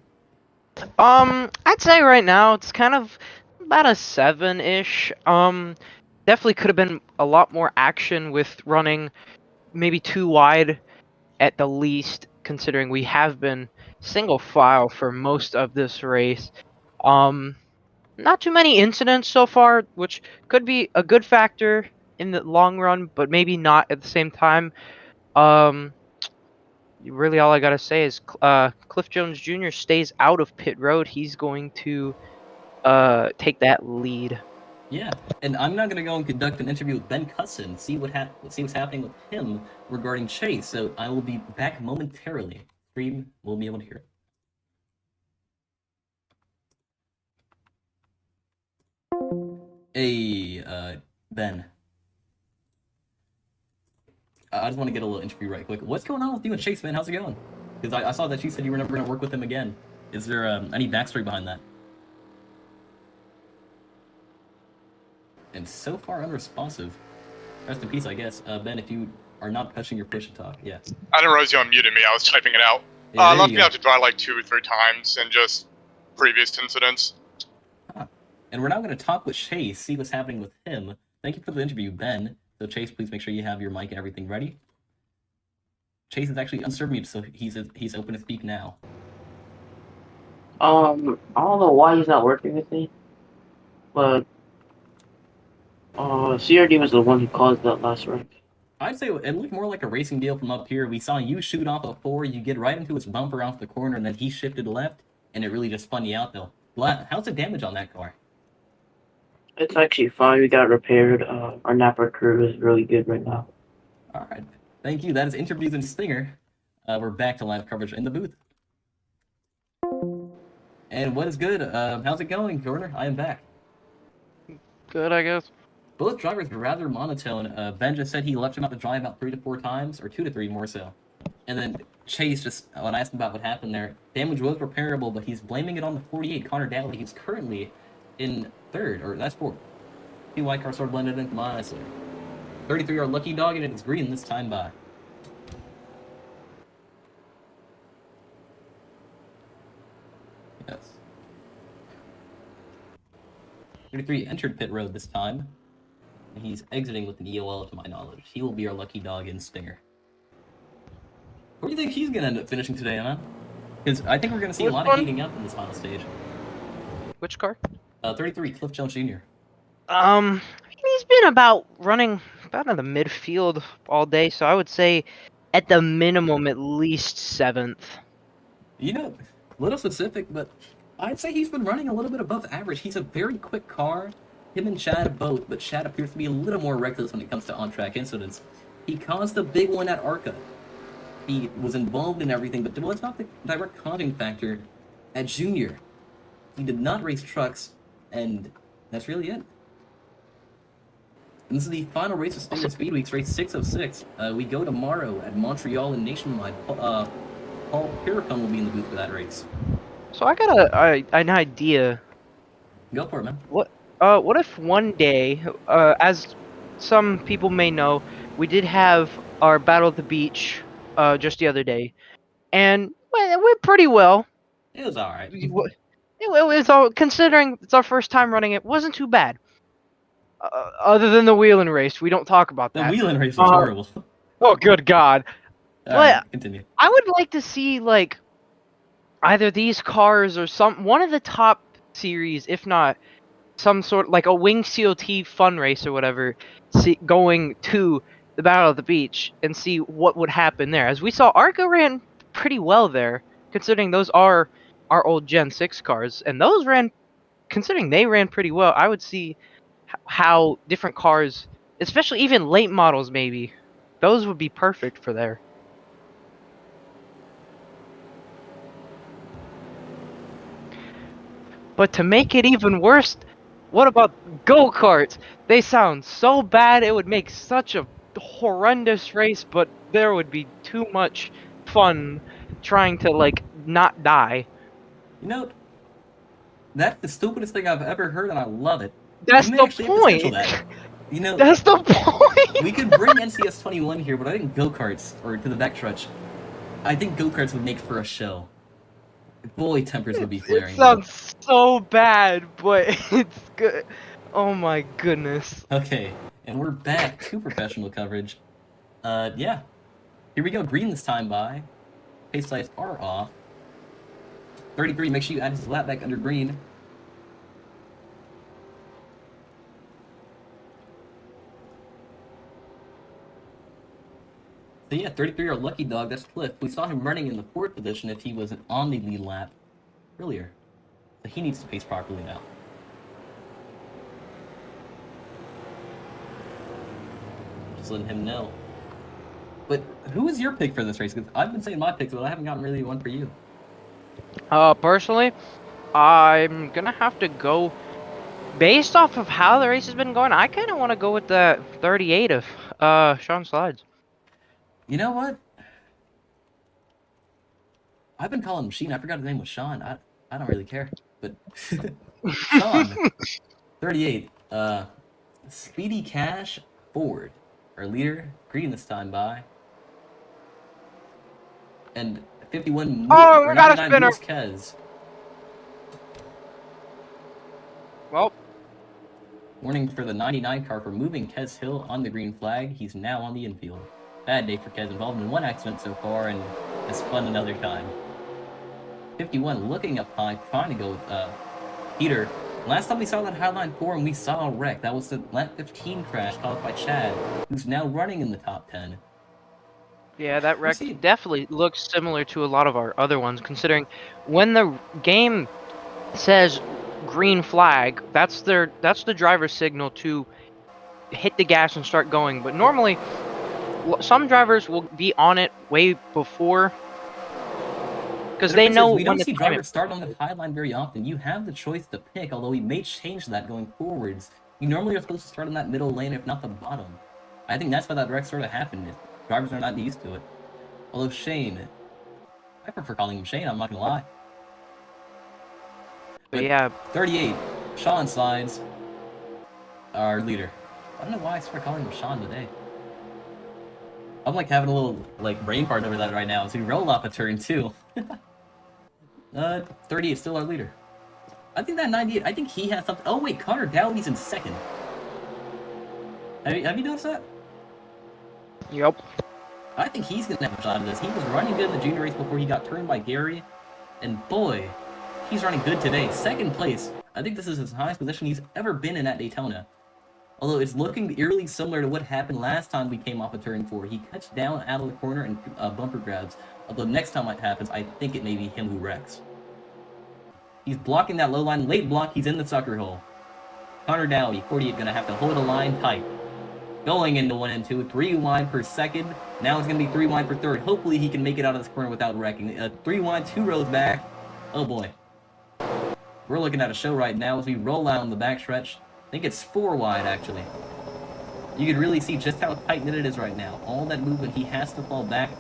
I'd say right now it's kind of about a 7-ish. Definitely could have been a lot more action with running maybe too wide at the least, considering we have been single file for most of this race. Not too many incidents so far, which could be a good factor in the long run, but maybe not at the same time. Really all I gotta say is Cliff Jones Jr. stays out of pit road. He's going to take that lead. Yeah, and I'm not gonna go and conduct an interview with Ben Cusson, see what's happening with him regarding Chase. So I will be back momentarily. Stream will be able to hear it. Hey, Ben. I just want to get a little interview right quick. What's going on with you and Chase, man? How's it going? Because I saw that you said you were never going to work with him again. Is there any backstory behind that? And so far unresponsive. Rest in peace, I guess. Ben, if you are not touching your push to talk, yeah. I didn't realize you unmuted me. I was typing it out. Yeah, Left me out to dry like 2 or 3 times in just previous incidents. Huh. And we're now going to talk with Chase, see what's happening with him. Thank you for the interview, Ben. So Chase, please make sure you have your mic and everything ready. Chase is actually unserved, so he's open to speak now. I don't know why he's not working with me, but CRD was the one who caused that last wreck. I'd say it looked more like a racing deal from up here. We saw you shoot off a 4, you get right into his bumper off the corner, and then he shifted left, and it really just spun you out, though. How's the damage on that car? It's actually fine. We got it repaired. Our Napa crew is really good right now. All right. Thank you. That is Interviews and Stinger. We're back to live coverage in the booth. And what is good? How's it going, Corner? I am back. Good, I guess. Both drivers were rather monotone. Ben just said he left him out to dry about 3 to 4 times, or 2 to 3 more so. And then Chase just, when I asked him about what happened there, damage was repairable, but he's blaming it on the 48, Connor Daly. He's currently in 3rd, or that's 4th. See white car sort of blended into mine, so 33 are lucky dog, and it's green this time by. Yes. 33 entered pit road this time. And he's exiting with an EOL to my knowledge. He will be our lucky dog in Stinger. Where do you think he's going to end up finishing today, man? Because I think we're going to see a lot of heating up in this final stage. Which car? 33, Cliff Jones Jr. He's been running about in the midfield all day, so I would say at the minimum at least 7th. You know, a little specific, but I'd say he's been running a little bit above average. He's a very quick car. Him and Chad both, but Chad appears to be a little more reckless when it comes to on-track incidents. He caused a big one at Arca. He was involved in everything, but it was not the direct causing factor at Junior. He did not race trucks. And that's really it. And this is the final race of Stinger Speed Weeks, race 606. We go tomorrow at Montreal and Nationwide. Paul Piricone will be in the booth for that race. So I got an idea. Go for it, man. What if one day, as some people may know, we did have our Battle at the Beach, just the other day, and well, it went pretty well. It was alright. It was all, considering it's our first time running it, wasn't too bad. Other than the wheeling race, we don't talk about The that. wheeling race was horrible. Oh, good God! Alright, continue. I would like to see like either these cars or one of the top series, if not some sort like a Wing COT fun race or whatever, going to the Battle of the Beach and see what would happen there. As we saw, Argo ran pretty well there, considering those are our old Gen 6 cars, and those ran, considering they ran pretty well. I would see how different cars, especially even late models maybe, those would be perfect for there. But to make it even worse, what about go-karts? They sound so bad, it would make such a horrendous race, but there would be too much fun trying to, like, not die. You know, that's the stupidest thing I've ever heard, and I love it. That's You may the actually have to schedule point! that. You know, That's the point! we could bring NCS 21 here, but I think go-karts, or to the backstretch, I think go-karts would make for a show. Boy, tempers would be flaring. It sounds so bad, but it's good. Oh my goodness. Okay, and we're back to professional coverage. Yeah. Here we go, green this time by. Pace lights are off. 33, make sure you add his lap back under green. So yeah, 33, our lucky dog, that's Cliff. We saw him running in the 4th position if he was on the lead lap earlier. So he needs to pace properly now. Just letting him know. But who is your pick for this race? Because I've been saying my picks, but I haven't gotten really one for you. Personally, I'm gonna have to go based off of how the race has been going. I kind of want to go with the 38 of Sean Slides. You know what? I've been calling him Sheen. I forgot his name was Sean. I don't really care. But Sean, 38. Speedy Cash Ford, our leader, green this time by. And 51. Oh, we got a spinner. Kez. Well, Warning for the 99 car for moving Kez Hill on the green flag. He's now on the infield. Bad day for Kez, involved in one accident so far and has spun another time. 51 looking up high, trying to go with Peter. Last time we saw that Highline 4 and we saw a wreck. That was the lap 15 crash caused by Chad, who's now running in the top 10. yeah, that wreck definitely looks similar to a lot of our other ones, considering when the game says green flag, that's the driver's signal to hit the gas and start going. But normally, some drivers will be on it way before, because they know we when don't see the drivers start on the highline very often. You have the choice to pick, although we may change that going forwards. You normally are supposed to start in that middle lane, if not the bottom. I think that's why that wreck sort of happened. Drivers are not used to it. Although Shane, I prefer calling him Shane, I'm not gonna lie. But yeah, 38, Sean Slides, our leader. I don't know why I started calling him Sean today. I'm like having a little like brain fart over that right now. So we roll off a turn too. 38 still our leader. I think that 98. I think he has something. Oh wait, Connor Dowdy's in second. Have you noticed that? yep. I think he's gonna have a shot at this. He was running good in the junior race before he got turned by Gary, and boy, he's running good today. Second place. I think this is his highest position he's ever been in at Daytona. Although it's looking eerily similar to what happened last time we came off of turn 4. He cuts down out of the corner and bumper grabs. Although next time it happens, I think it may be him who wrecks. He's blocking that low line. Late block, he's in the sucker hole. Connor Dowdy, 48, gonna have to hold a line tight. Going into 1 and 2, 3 wide per second. Now it's gonna be 3 wide per third. Hopefully he can make it out of this corner without wrecking. 3 wide, 2 rows back. Oh boy. We're looking at a show right now as we roll out on the backstretch. I think it's 4 wide, actually. You can really see just how tight-knit it is right now. All that movement, he has to fall back.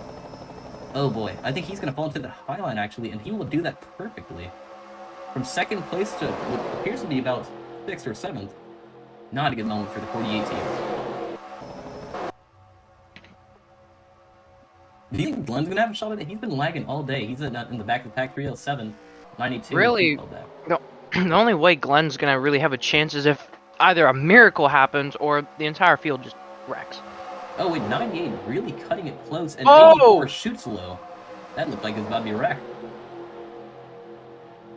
Oh boy, I think he's going to fall into the high line, actually, and he will do that perfectly. From second place to what appears to be about 6th or 7th. Not a good moment for the 48 team. Do you think Glenn's going to have a shot at it? He's been lagging all day. He's in the back of the pack 307, 92. Really, the only way Glenn's going to really have a chance is if either a miracle happens or the entire field just wrecks. Oh, wait, 98 really cutting it close, and Oh! 84 shoots low. That looked like it was about to be a wreck.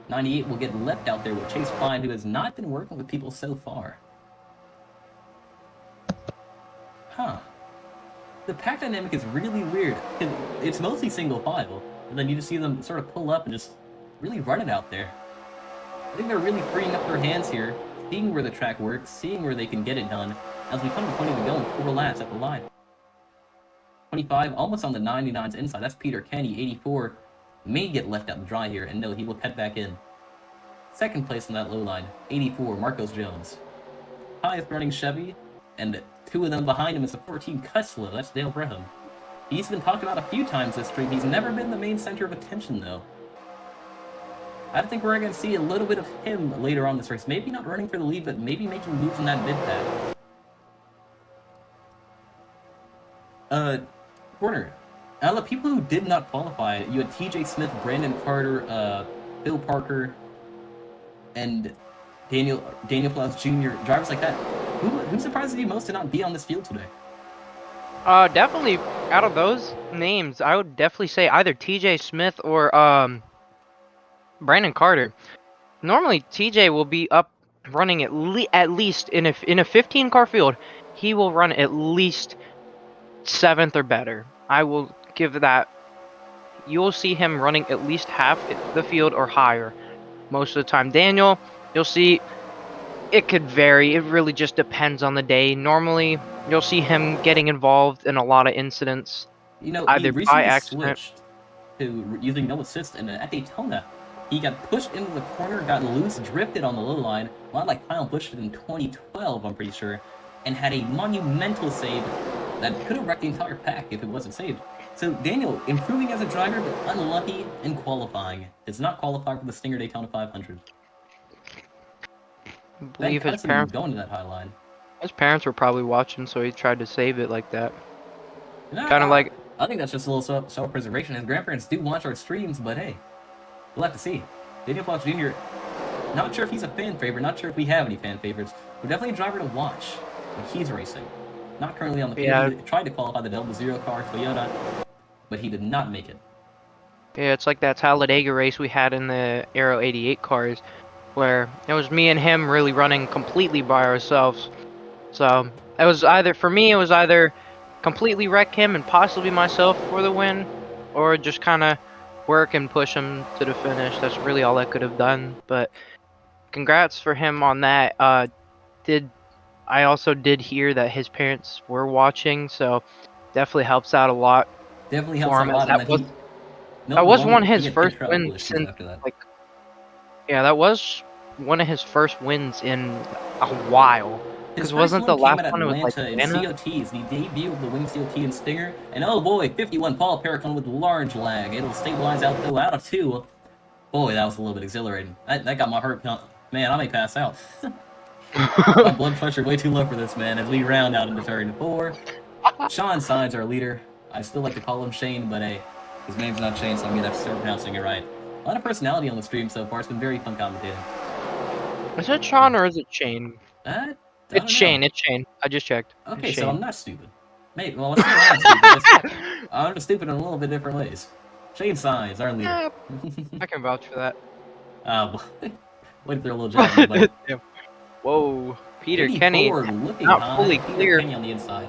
98 will get left out there with Chase Pine, who has not been working with people so far. Huh. The pack dynamic is really weird. It's mostly single file, and then you just see them sort of pull up and just really run it out there. I think they're really freeing up their hands here, seeing where the track works, seeing where they can get it done, as we come to the point of going 4 laps at the line. 25, almost on the 99's inside. That's Peter Kenny. 84 may get left out to dry here, and no, he will cut back in. Second place on that low line, 84, Marcos Jones. Highest running Chevy, and 2 of them behind him is the 14 Cutslow. That's Dale Breham. He's been talked about a few times this stream. He's never been the main center of attention, though. I think we're going to see a little bit of him later on this race. Maybe not running for the lead, but maybe making moves in that mid-pack. Corner. Out of the people who did not qualify, you had TJ Smith, Brandon Carter, Bill Parker, and Daniel Plaus Jr., drivers like that. Who surprises you most to not be on this field today? Definitely, out of those names, I would definitely say either TJ Smith or Brandon Carter. Normally, TJ will be up running at least in a 15 car field, he will run at least 7th or better. I will give that. You'll see him running at least half the field or higher most of the time. Daniel, you'll see it could vary. It really just depends on the day. Normally, you'll see him getting involved in a lot of incidents. You know, either he recently by accident switched to using no assist, and at Daytona, he got pushed into the corner, got loose, drifted on the low line, a lot like Kyle Busch did in 2012, I'm pretty sure, and had a monumental save that could have wrecked the entire pack if it wasn't saved. So Daniel, improving as a driver, but unlucky in qualifying. Does not qualify for the Stinger Daytona 500. I believe his parents going to that high line. His parents were probably watching, so he tried to save it like that. Nah, Kind of like, I think that's just a little self-preservation. His grandparents do watch our streams, but hey, we'll have to see. Daniel Fox Jr., not sure if he's a fan favorite, not sure if we have any fan favorites, but definitely a driver to watch when he's racing. Not currently on the field. Yeah. He tried to qualify the Double Zero car, Toyota, but he did not make it. yeah, it's like that Talladega race we had in the Aero 88 cars, where it was me and him really running completely by ourselves. So it was either, for me, it was either completely wreck him and possibly myself for the win, or just kind of work and push him to the finish. That's really all I could have done. But congrats for him on that. I also did hear that his parents were watching, so definitely helps out a lot. Definitely helps for a him, lot. that and was- he- That was longer one of his he had first travel wins issues since, after that. like, yeah, that was one of his first wins in a while. His Because first wasn't the one came last at one, it was like Atlanta in Atlanta? COTs. He debuted the Wing Steel T and Stinger, and oh boy, 51 Paul Pericon with large lag. It'll stabilize out though out of 2. Boy, that was a little bit exhilarating. That got my heart count. Man, I may pass out. My blood pressure way too low for this, man, as we round out into turn 4. Sean Sides, our leader. I still like to call him Shane, but hey, his name's not Shane, so I'm gonna have to start pronouncing it right. A lot of personality on the stream so far. It's been very fun commentating. Is it Sean or is it Shane? I don't It's know. Shane. It's Shane. I just checked. It's Okay, so Shane. I'm not stupid. Maybe, well, let's say I'm stupid. I'm just stupid in a little bit different ways. Shane Sides, our leader. I can vouch for that. Wait if they're a little jab, but Yeah. Whoa, Peter 84, Kenny. looking not high. fully Peter clear. Kenny on the inside.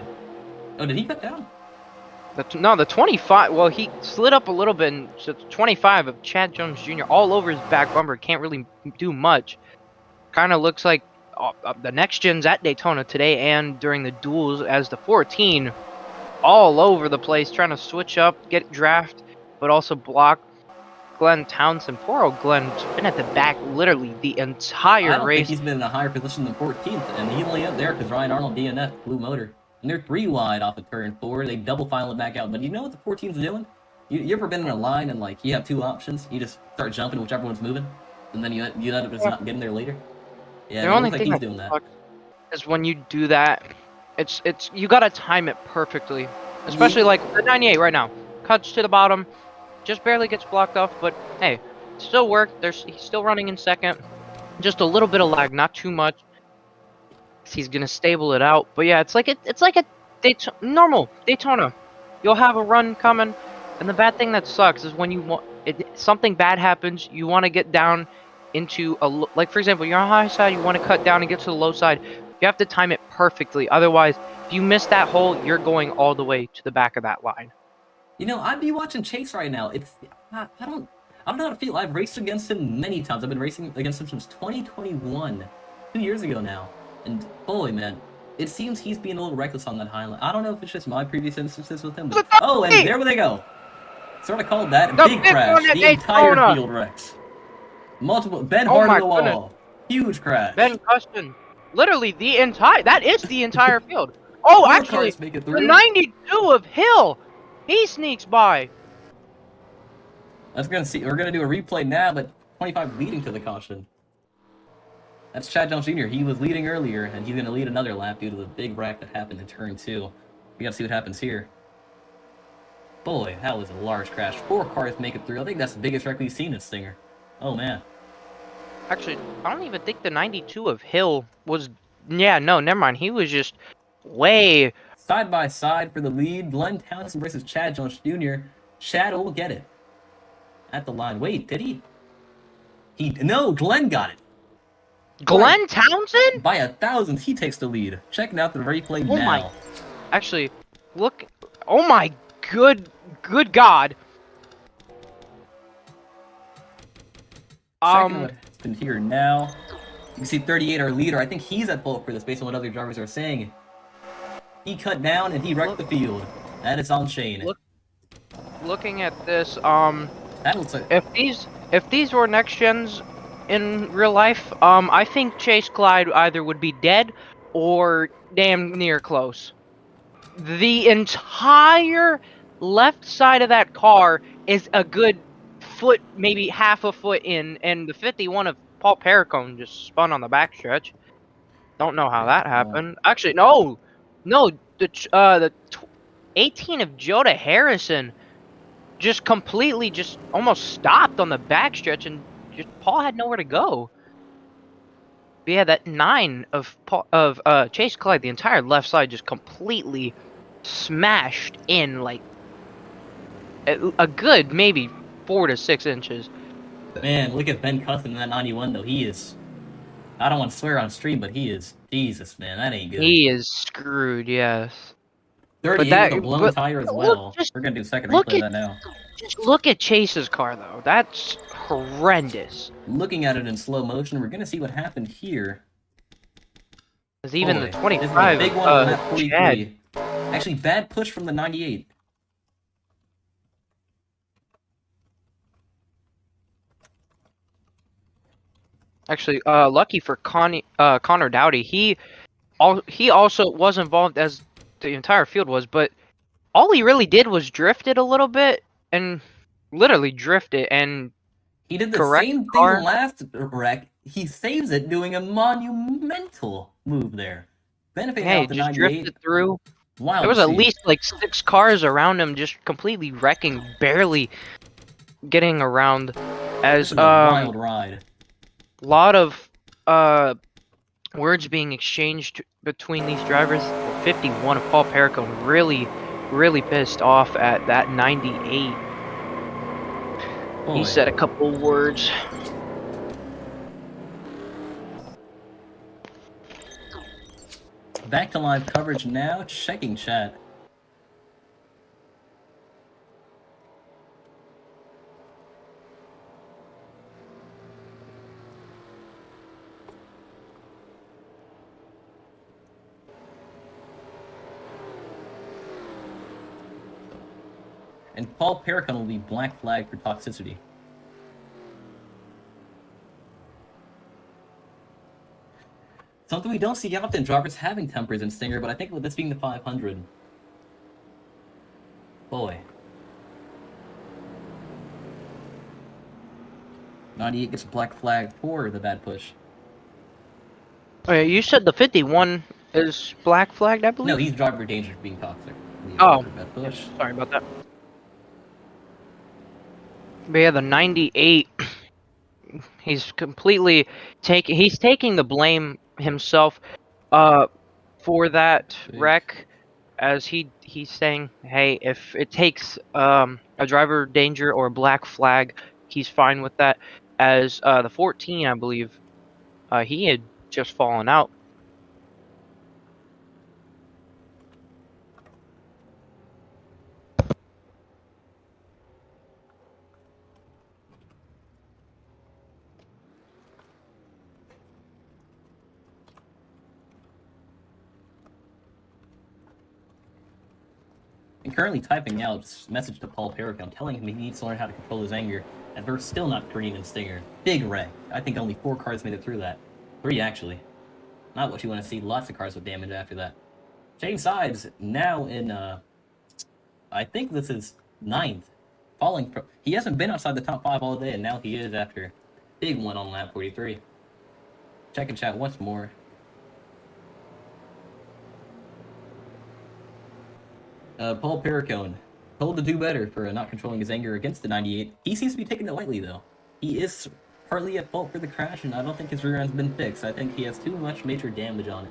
Oh, did he cut down? The 25. Well, he slid up a little bit. And so 25 of Chad Jones Jr. all over his back bumper. Can't really do much. Kind of looks like the next gens at Daytona today and during the duels as the 14, all over the place, trying to switch up, get draft, but also block. Glenn Townsend. Poor old Glenn's been at the back literally the entire I don't think race. he's been in a higher position than 14th, and he only up there because Ryan Arnold DNF blue motor. And they're 3 wide off of turn 4. They double file it back out. But you know what the 14's doing? You ever been in a line and like you have 2 options? You just start jumping whichever one's moving, and then you end up just not getting there later. Yeah, The it only looks like thing he's that doing that. sucks is when you do that, it's you gotta time it perfectly. Especially Yeah. like the 98 right now. Cuts to the bottom, just barely gets blocked off, but hey, it still worked. He's still running in second. Just a little bit of lag, not too much. He's gonna stable it out. But yeah, it's like a normal Daytona. You'll have a run coming, and the bad thing that sucks is when you want something bad happens, you want to get down into like for example, you're on high side, you want to cut down and get to the low side. You have to time it perfectly. Otherwise, if you miss that hole, you're going all the way to the back of that line. You know, I'd be watching Chase right now. I don't know how to feel. I've raced against him many times. I've been racing against him since 2021, 2 years ago now. And boy, man, it seems he's being a little reckless on that highline. I don't know if it's just my previous instances with him, but oh, and there they go. Sort of called that The big big crash. one at The entire Daytona. field wrecks. Multiple Ben Oh hard my to the wall. Huge crash. Ben Custon, literally that is the entire field. Oh, 4 actually, cars make it the through. 92 of Hill, he sneaks by. We're gonna do a replay now, but 25 leading to the caution. That's Chad Jones Jr. He was leading earlier, and he's gonna lead another lap due to the big wreck that happened in turn 2. We gotta see what happens here. Boy, that was a large crash. 4 cars make it through. I think that's the biggest wreck we've seen in Stinger. Oh man. Actually, I don't even think the 92 of Hill was. Yeah, no, never mind. He was just way. Side by side for the lead. Glenn Townsend versus Chad Jones Jr. Chad will get it. At the line. Wait, did he? No, Glenn got it. Glenn Townsend? By 1,000, he takes the lead. Checking out the replay Oh now. my. Actually, look. Oh my good God. Checking what happened here now. You can see 38, our leader. I think he's at fault for this based on what other drivers are saying. He cut down and he wrecked the field. That is on Shane. Looking at this, That looks like if these were next gens in real life, I think Chase Clyde either would be dead or damn near close. The entire left side of that car is a good foot, maybe half a foot in, and the 51 of Paul Perricone just spun on the backstretch. Don't know how that happened. Actually, no, the 18 of Joda Harrison just completely just almost stopped on the backstretch, and just Paul had nowhere to go. But yeah, that 9 of Chase Clyde, the entire left side just completely smashed in like a good maybe 4 to 6 inches. Man, look at Ben Custom in that 91 though. He is. I don't want to swear on stream, but he is. Jesus, man, that ain't good. He is screwed. Yes. 38 with a blown tire as well. We're gonna do a second replay of that now. Just look at Chase's car though. That's horrendous. Looking at it in slow motion, we're gonna see what happened here. Because even Boy, the 25 this is a big one on that 43. Chad. Actually, bad push from the 98. Actually, lucky for Connor Dowdy, he also was involved as the entire field was, but all he really did was drift it a little bit and literally drift it and he did the correct same car. thing last wreck. He saves it doing a monumental move there. Benefiting Hey, off the just 98. drifted through. Wow. There was at least like 6 cars around him, just completely wrecking, barely getting around. As a wild ride. A lot of words being exchanged between these drivers. The 51 of Paul Perricone really pissed off at that 98. Boy. He said a couple words. Back to live coverage now. Checking chat. And Paul Perricone will be black flagged for toxicity. Something we don't see often, drivers having tempers in Stinger, but I think with this being the 500... Boy. 98 gets a black flag for the bad push. Oh, yeah, you said the 51 is black flagged, I believe? No, he's driver danger for being toxic. Oh, Bad push. sorry about that. But yeah, the 98, he's completely he's taking the blame himself for that wreck, as he's saying, hey, if it takes a driver danger or a black flag, he's fine with that. As the 14, I believe, he had just fallen out. And currently typing out a message to Paul Perricone telling him he needs to learn how to control his anger, and we're still not green in Stinger. Big wreck. I think only 4 cars made it through that. 3, actually. Not what you want to see. Lots of cars with damage after that. Shane Sides now in, I think this is 9th. Falling. He hasn't been outside the top 5 all day, and now he is after big one on lap 43. Check and chat once more. Paul Perricone, told to do better for not controlling his anger against the 98. He seems to be taking it lightly, though. He is partly at fault for the crash, and I don't think his rear end's been fixed. I think he has too much major damage on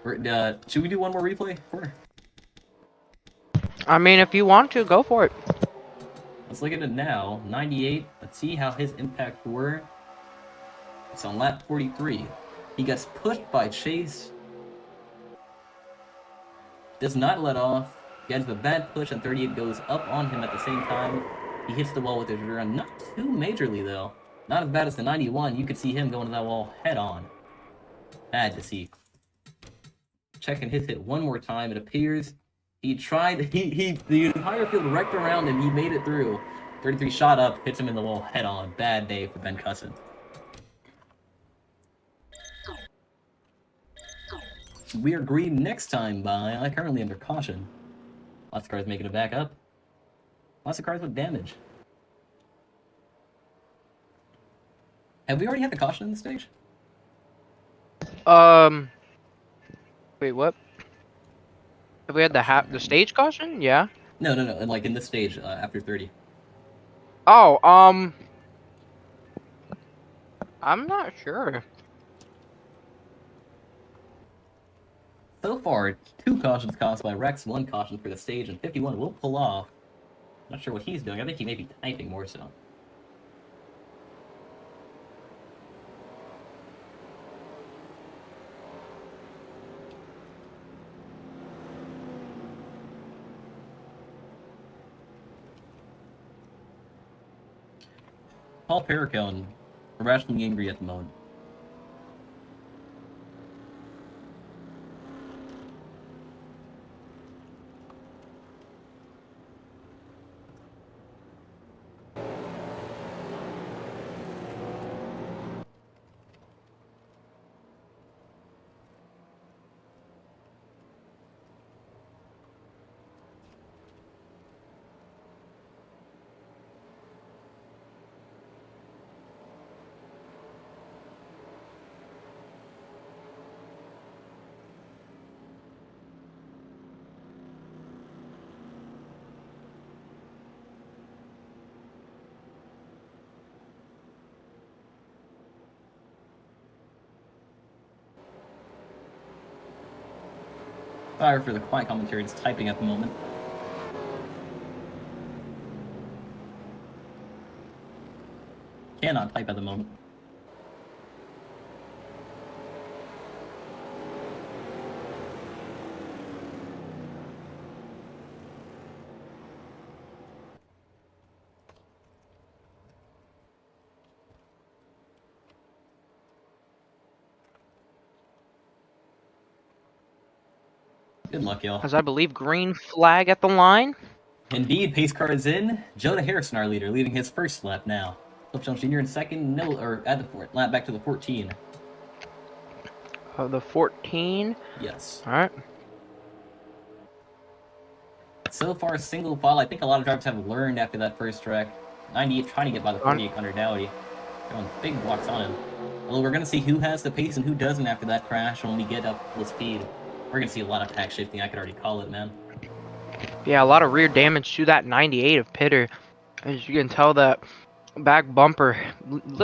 it. Should we do one more replay? Sure. I mean, if you want to, go for it. Let's look at it now. 98, let's see how his impacts were. It's on lap 43. He gets pushed by Chase. Does not let off. Gets a bad push, and 38 goes up on him at the same time. He hits the wall with his rear end. Not too majorly, though. Not as bad as the 91. You could see him going to that wall head on. Bad to see. Checking his hit one more time. It appears he tried. The entire field wrecked around him. He made it through. 33 shot up, hits him in the wall head on. Bad day for Ben Cussin. We are green next time by currently under caution. Lots of cars making it back up. Lots of cars with damage. Have we already had the caution in the stage? Wait, what? Have we had the stage caution? Yeah. No, like in this stage, after 30. Oh, I'm not sure. So far, 2 cautions caused by Rex, 1 caution for the stage, and 51 will pull off. Not sure what he's doing. I think he may be typing more so. Paul Perricone, irrationally angry at the moment. Sorry for the quiet commentary, it's typing at the moment. Cannot type at the moment. Good luck, y'all. As I believe green flag at the line. Indeed, pace car is in. Jonah Harrison, our leader, leading his first lap now. Flip Jones Jr. in second, lap back to the 14. the 14. Yes. All right. So far, single file. I think a lot of drivers have learned after that first wreck. 98 trying to get by the 48 Connor Dowdy. Throwing big blocks on him. Although we're going to see who has the pace and who doesn't after that crash when we get up full speed. We're going to see a lot of pack shifting. I could already call it, man. Yeah, a lot of rear damage to that 98 of Pitter. As you can tell, that back bumper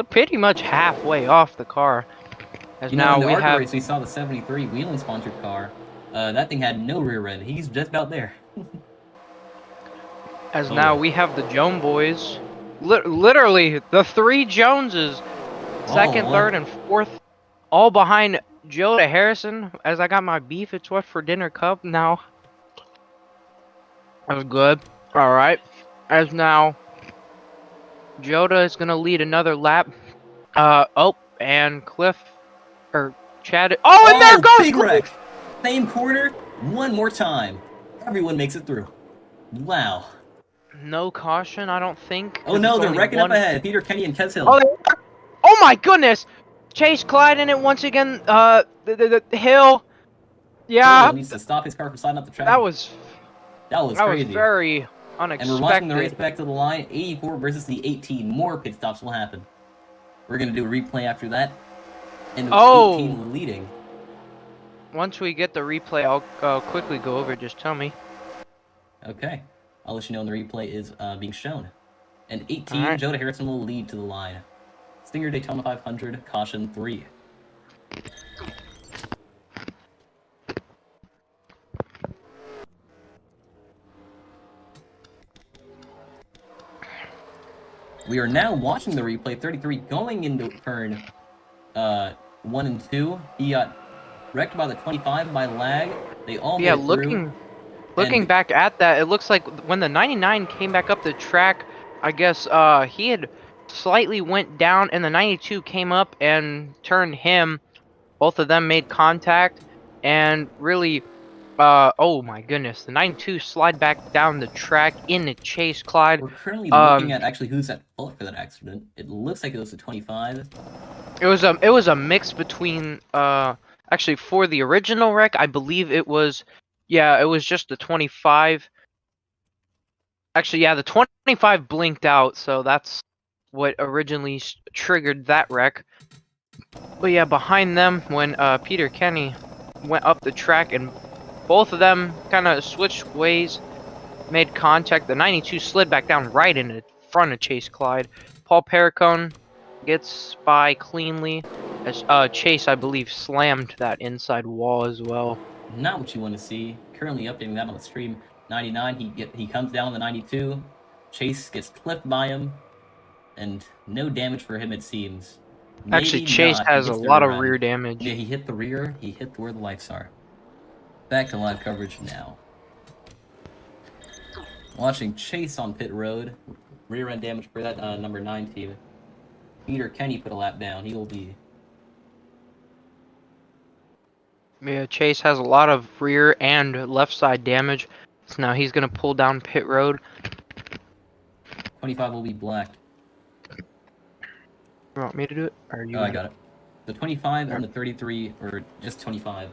pretty much halfway off the car. As You know, now in the we ARCA have race, we saw the 73 Wheeling sponsored car. That thing had no rear end. He's just about there. as Oh, now yeah. we have the Joan boys. Literally the 3 Joneses, second, Oh, third, and fourth, all behind Joe to Harrison. As I got my beef, it's what for dinner cup now. That was good. All right. As now Joda is gonna lead another lap. Oh, and Cliff or Chad. Oh, and there Oh, goes big Cliff. wreck! Same corner, one more time. Everyone makes it through. Wow. No caution, I don't think. Oh 'Cause no, it's they're only wrecking one. up ahead. Peter Kenny and Kes Hill. Oh, oh my goodness! Chase Clyde in it once again. The Hill. Yeah, Hill needs to stop his car from sliding up the track. that was crazy. very And we're watching the race unexpected. back to the line. 84 versus the 18. More pit stops will happen. We're going to do a replay after that. And Oh. 18 leading. Once we get the replay, I'll quickly go over it. Just tell me. Okay. I'll let you know when the replay is being shown. And 18, Alright. Joe Harrison will lead to the line. Stinger Daytona 500, caution 3. We are now watching the replay. 33 going into turn 1 and 2. He got wrecked by the 25 by lag. They all Yeah, made it through. looking And back at that, it looks like when the 99 came back up the track, I guess he had slightly went down, and the 92 came up and turned him. Both of them made contact, and really, oh my goodness, the 92 slide back down the track into Chase Clyde. we're currently looking at actually who's at fault for that accident. It looks like it was the 25. It was a mix between actually for the original wreck, I believe it was, yeah, it was just the 25. Actually, yeah, the 25 blinked out, so that's what originally triggered that wreck. But yeah, behind them, when Peter Kenny went up the track and both of them kind of switched ways, made contact, the 92 slid back down right in front of Chase Clyde. Paul Perricone gets by cleanly, as Chase, I believe, slammed that inside wall as well. Not what you want to see. Currently updating that on the stream. 99, he comes down the 92. Chase gets clipped by him, and no damage for him, it seems. Actually, Maybe Chase not. He has a gets the lot of rear rear end. damage. Yeah, he hit the rear. He hit where the lights are. Back to live coverage now. Watching Chase on pit road. Rear end damage for that number 9 team. Peter Kenny put a lap down. He will be... Yeah, Chase has a lot of rear and left side damage. So now he's going to pull down pit road. 25 will be blacked. You want me to do it? Or you Oh, I got it. The 25 and the 33, or just 25.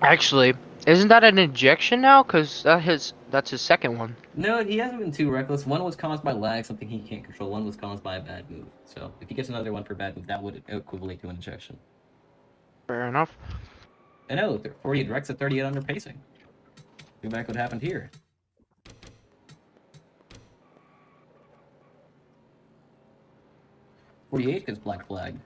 Actually, isn't that an injection now? Because that's his second one. No, he hasn't been too reckless. One was caused by lag, something he can't control. One was caused by a bad move. So if he gets another one for bad move, that would equivalent to an injection. Fair enough. And no, 48 wrecks at 38 under pacing. Go back what happened here. .48 gets black flag.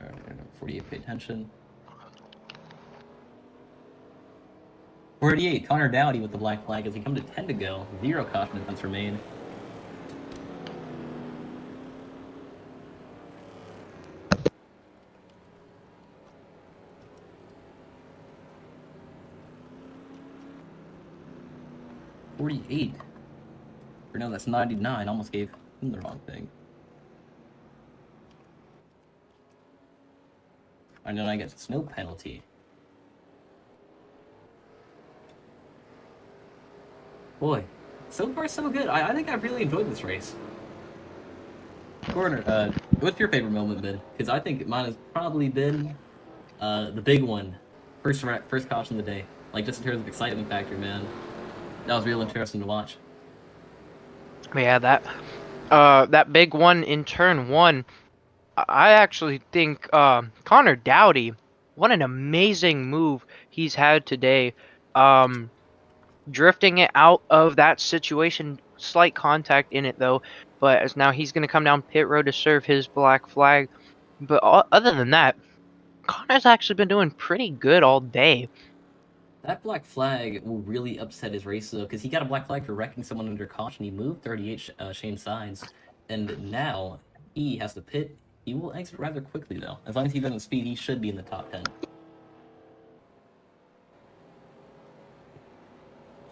Alright, 48, pay attention. 48, Connor Dowdy with the black flag as we come to 10 to go. 0 caution attempts remain. .48. Or no, that's 99. Almost gave him the wrong thing. And then I get a snow penalty. Boy, so far so good. I think I've really enjoyed this race. Corner, what's your favorite moment been? Because I think mine has probably been the big one. First caution of the day. Like, just in terms of excitement factor, man. That was real interesting to watch. Yeah, that big one in turn one. I actually think Connor Dowdy, what an amazing move he's had today. Drifting it out of that situation, slight contact in it though, but as now he's going to come down pit road to serve his black flag. But other than that, Connor's actually been doing pretty good all day. That black flag will really upset his race, though, because he got a black flag for wrecking someone under caution. He moved 38 Shane sides, and now he has to pit. He will exit rather quickly, though. As long as he doesn't speed, he should be in the top 10.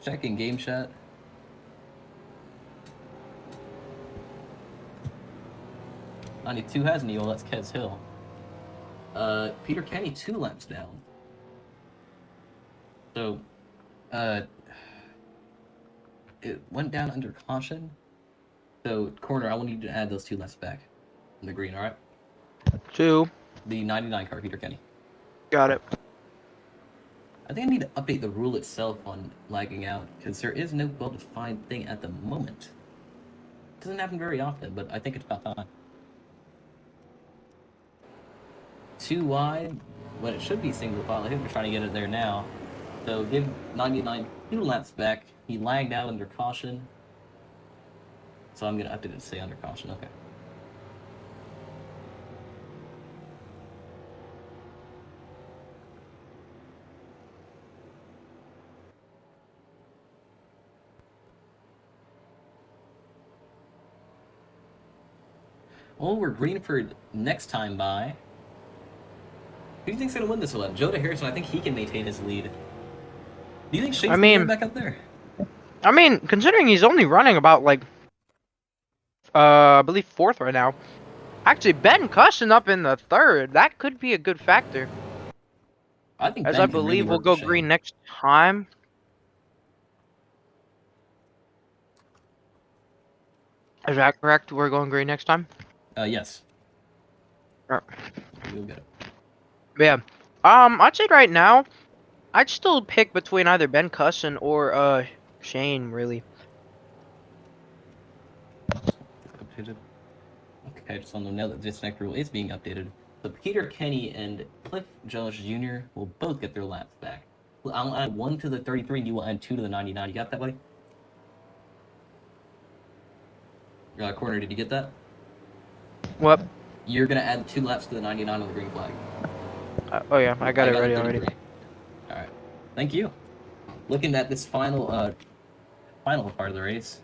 Checking game chat. '92 has Neo, that's Kez Hill. Peter Kenny 2 laps down. So, it went down under caution. So, Corner, I want you to add those 2 laps back in the green, alright? 2. The 99 car, Peter Kenny. Got it. I think I need to update the rule itself on lagging out, because there is no well-defined thing at the moment. It doesn't happen very often, but I think it's about time. 2 wide, but it should be single file. I think we're trying to get it there now. So give 99 2 laps back. He lagged out under caution. So I'm going to update it to say under caution. Okay. Well, we're green for next time by. Who do you think's going to win this one? Joe Harrison, I think he can maintain his lead. Do you think Shane's going to get back up there? I mean, considering he's only running about, like, I believe 4th right now. Actually, Ben Cushion up in the 3rd. That could be a good factor. I think As Ben I can believe really we'll work go Shane. green next time. Is that correct? We're going green next time? Yes. Right. You'll get it. Yeah. I'd say right now, I'd still pick between either Ben Cusson or Shane, really. Updated. Okay, I just want to know that this next rule is being updated. So Peter Kenny and Cliff Jones Jr. will both get their laps back. I'll add 1 to the 33 and you will add 2 to the 99. You got that, buddy? Corner, did you get that? What? You're going to add 2 laps to the 99 on the green flag. Oh yeah, I got it ready the already. Alright. Thank you. Looking at this final part of the race.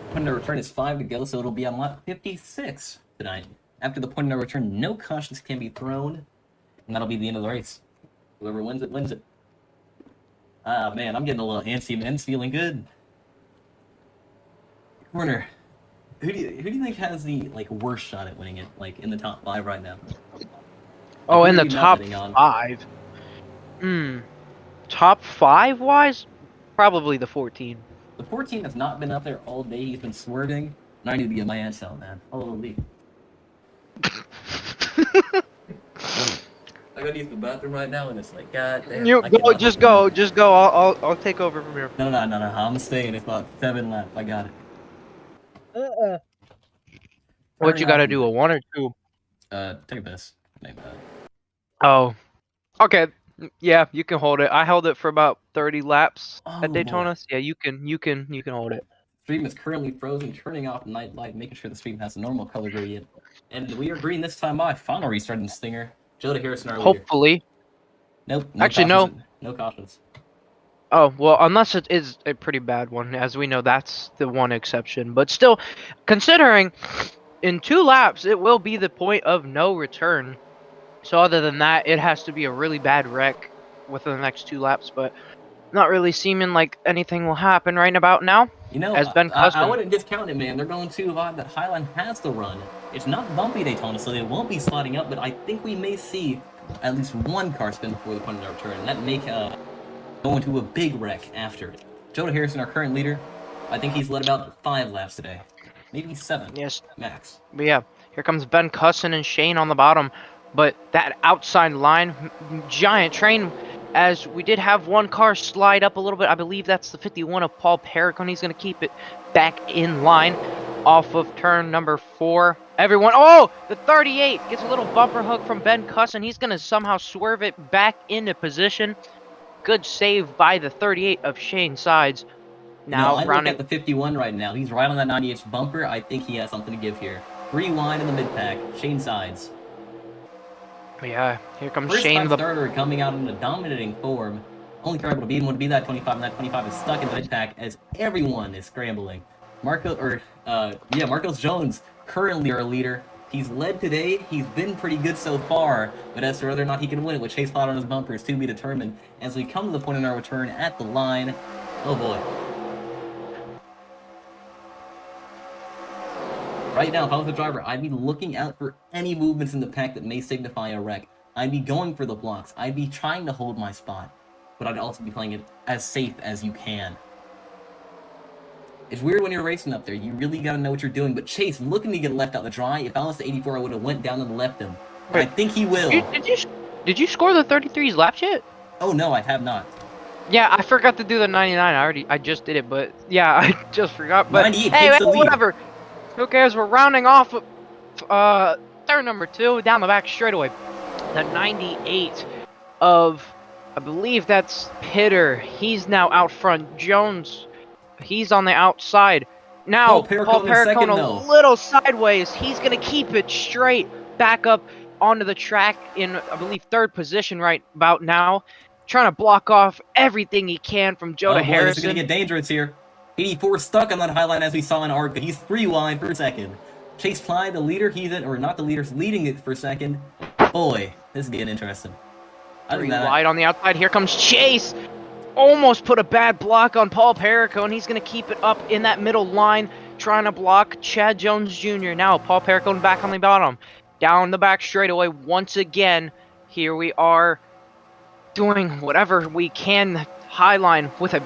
Point of no return is 5 to go, so it'll be on lap 56 tonight. After the point of no return, no cautions can be thrown, and that'll be the end of the race. Whoever wins it, wins it. Ah, man, I'm getting a little antsy, man. It's feeling good. Corner, who do you think has the worst shot at winning it, in the top 5 right now? Oh, in who the are you not top betting on? 5. Top 5 wise, probably the 14. The 14 has not been up there all day. He's been swerving, and I need to get my ass out, man. Holy. I gotta use the bathroom right now, and it's like, god damn. You go, just go. I'll take over from here. No. I'm staying. It's about 7 left. I got it. What you gotta do? A 1 or 2? Take this. Name that. Oh, okay. Yeah, you can hold it. I held it for about 30 laps Oh, at Daytona. boy. So yeah, you can hold it. Stream is currently frozen. Turning off night light, making sure the stream has a normal color gradient. And we are green this time by. Final restart in Stinger. Joe Harrison, our leader. Hopefully. Nope. Actually, cautions. No cautions. Oh, well, unless it is a pretty bad one. As we know, that's the one exception. But still, considering in 2 laps, it will be the point of no return. So other than that, it has to be a really bad wreck within the next 2 laps. But not really seeming like anything will happen right about now. You know, as Ben I Cussman. wouldn't discount it, man. They're going to that Highline has to run. It's not bumpy Daytona, so they won't be sliding up, but I think we may see at least one car spin before the point of no return, and that may go into a big wreck after it. Joda Harrison, our current leader, I think he's led about 5 laps today. Maybe 7. Yes. Max. But yeah, here comes Ben Cusson and Shane on the bottom. But that outside line, giant train, as we did have one car slide up a little bit. I believe that's the 51 of Paul Perricone. He's going to keep it back in line off of turn number 4. Everyone, oh, the 38 gets a little bumper hook from Ben Cusson. He's going to somehow swerve it back into position. Good save by the 38 of Shane Sides. Now, I look at the 51 right now. He's right on that 90-inch bumper. I think he has something to give here. 3 wide in the mid-pack. Shane Sides. Yeah, here comes First Shane. time starter coming out in a dominating form. Only car able to beat him would be that 25, and that 25 is stuck in the mid-pack as everyone is scrambling. Marcos Jones, currently our leader. He's led today. He's been pretty good so far, but as to whether or not he can win it with Chase Cloud on his bumper is to be determined. As we come to the point in our return at the line, oh boy. Right now, if I was the driver, I'd be looking out for any movements in the pack that may signify a wreck. I'd be going for the blocks. I'd be trying to hold my spot, but I'd also be playing it as safe as you can. It's weird when you're racing up there. You really gotta know what you're doing. But Chase, looking to get left out the dry. If I was the 84, I would have went down and left him. I think he will. Did you score the 33's laps yet? Oh no, I have not. Yeah, I forgot to do the 99. I just did it, but yeah, I just forgot. But 98 hey, takes the lead. whatever. Who cares? We're rounding off turn number 2 down the back straightaway. The 98 of, I believe that's Pitter. He's now out front. Jones, he's on the outside. Now, Paul Perricone a little sideways. He's going to keep it straight back up onto the track in, I believe, 3rd position right about now. Trying to block off everything he can from Joda Harrison. This is going to get dangerous here. 84 stuck on that high line as we saw in ARC, but he's 3 wide for second. Chase Clyde, the leader, leading it for second. Boy, this is getting interesting. 3 wide on the outside. Here comes Chase. Almost put a bad block on Paul Perricone. He's going to keep it up in that middle line, trying to block Chad Jones Jr. Now, Paul Perricone back on the bottom. Down the back straightaway once again. Here we are doing whatever we can. Highline with a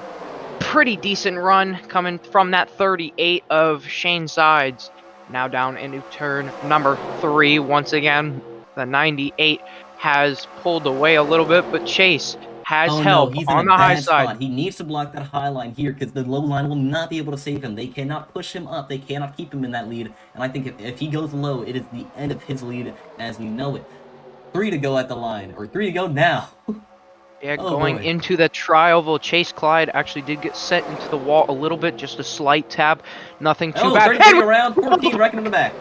pretty decent run coming from that 38 of Shane Sides. Now down into turn number 3 once again. The 98 has pulled away a little bit, but Chase has help on the high side. He needs to block that high line here because the low line will not be able to save him. They cannot push him up. They cannot keep him in that lead. And I think if he goes low, it is the end of his lead as we know it. 3 to go at the line, or 3 to go now. Yeah, going into the tri-oval, Chase Clyde actually did get sent into the wall a little bit, just a slight tap, nothing too bad. 33 around, 14 wrecking in the back.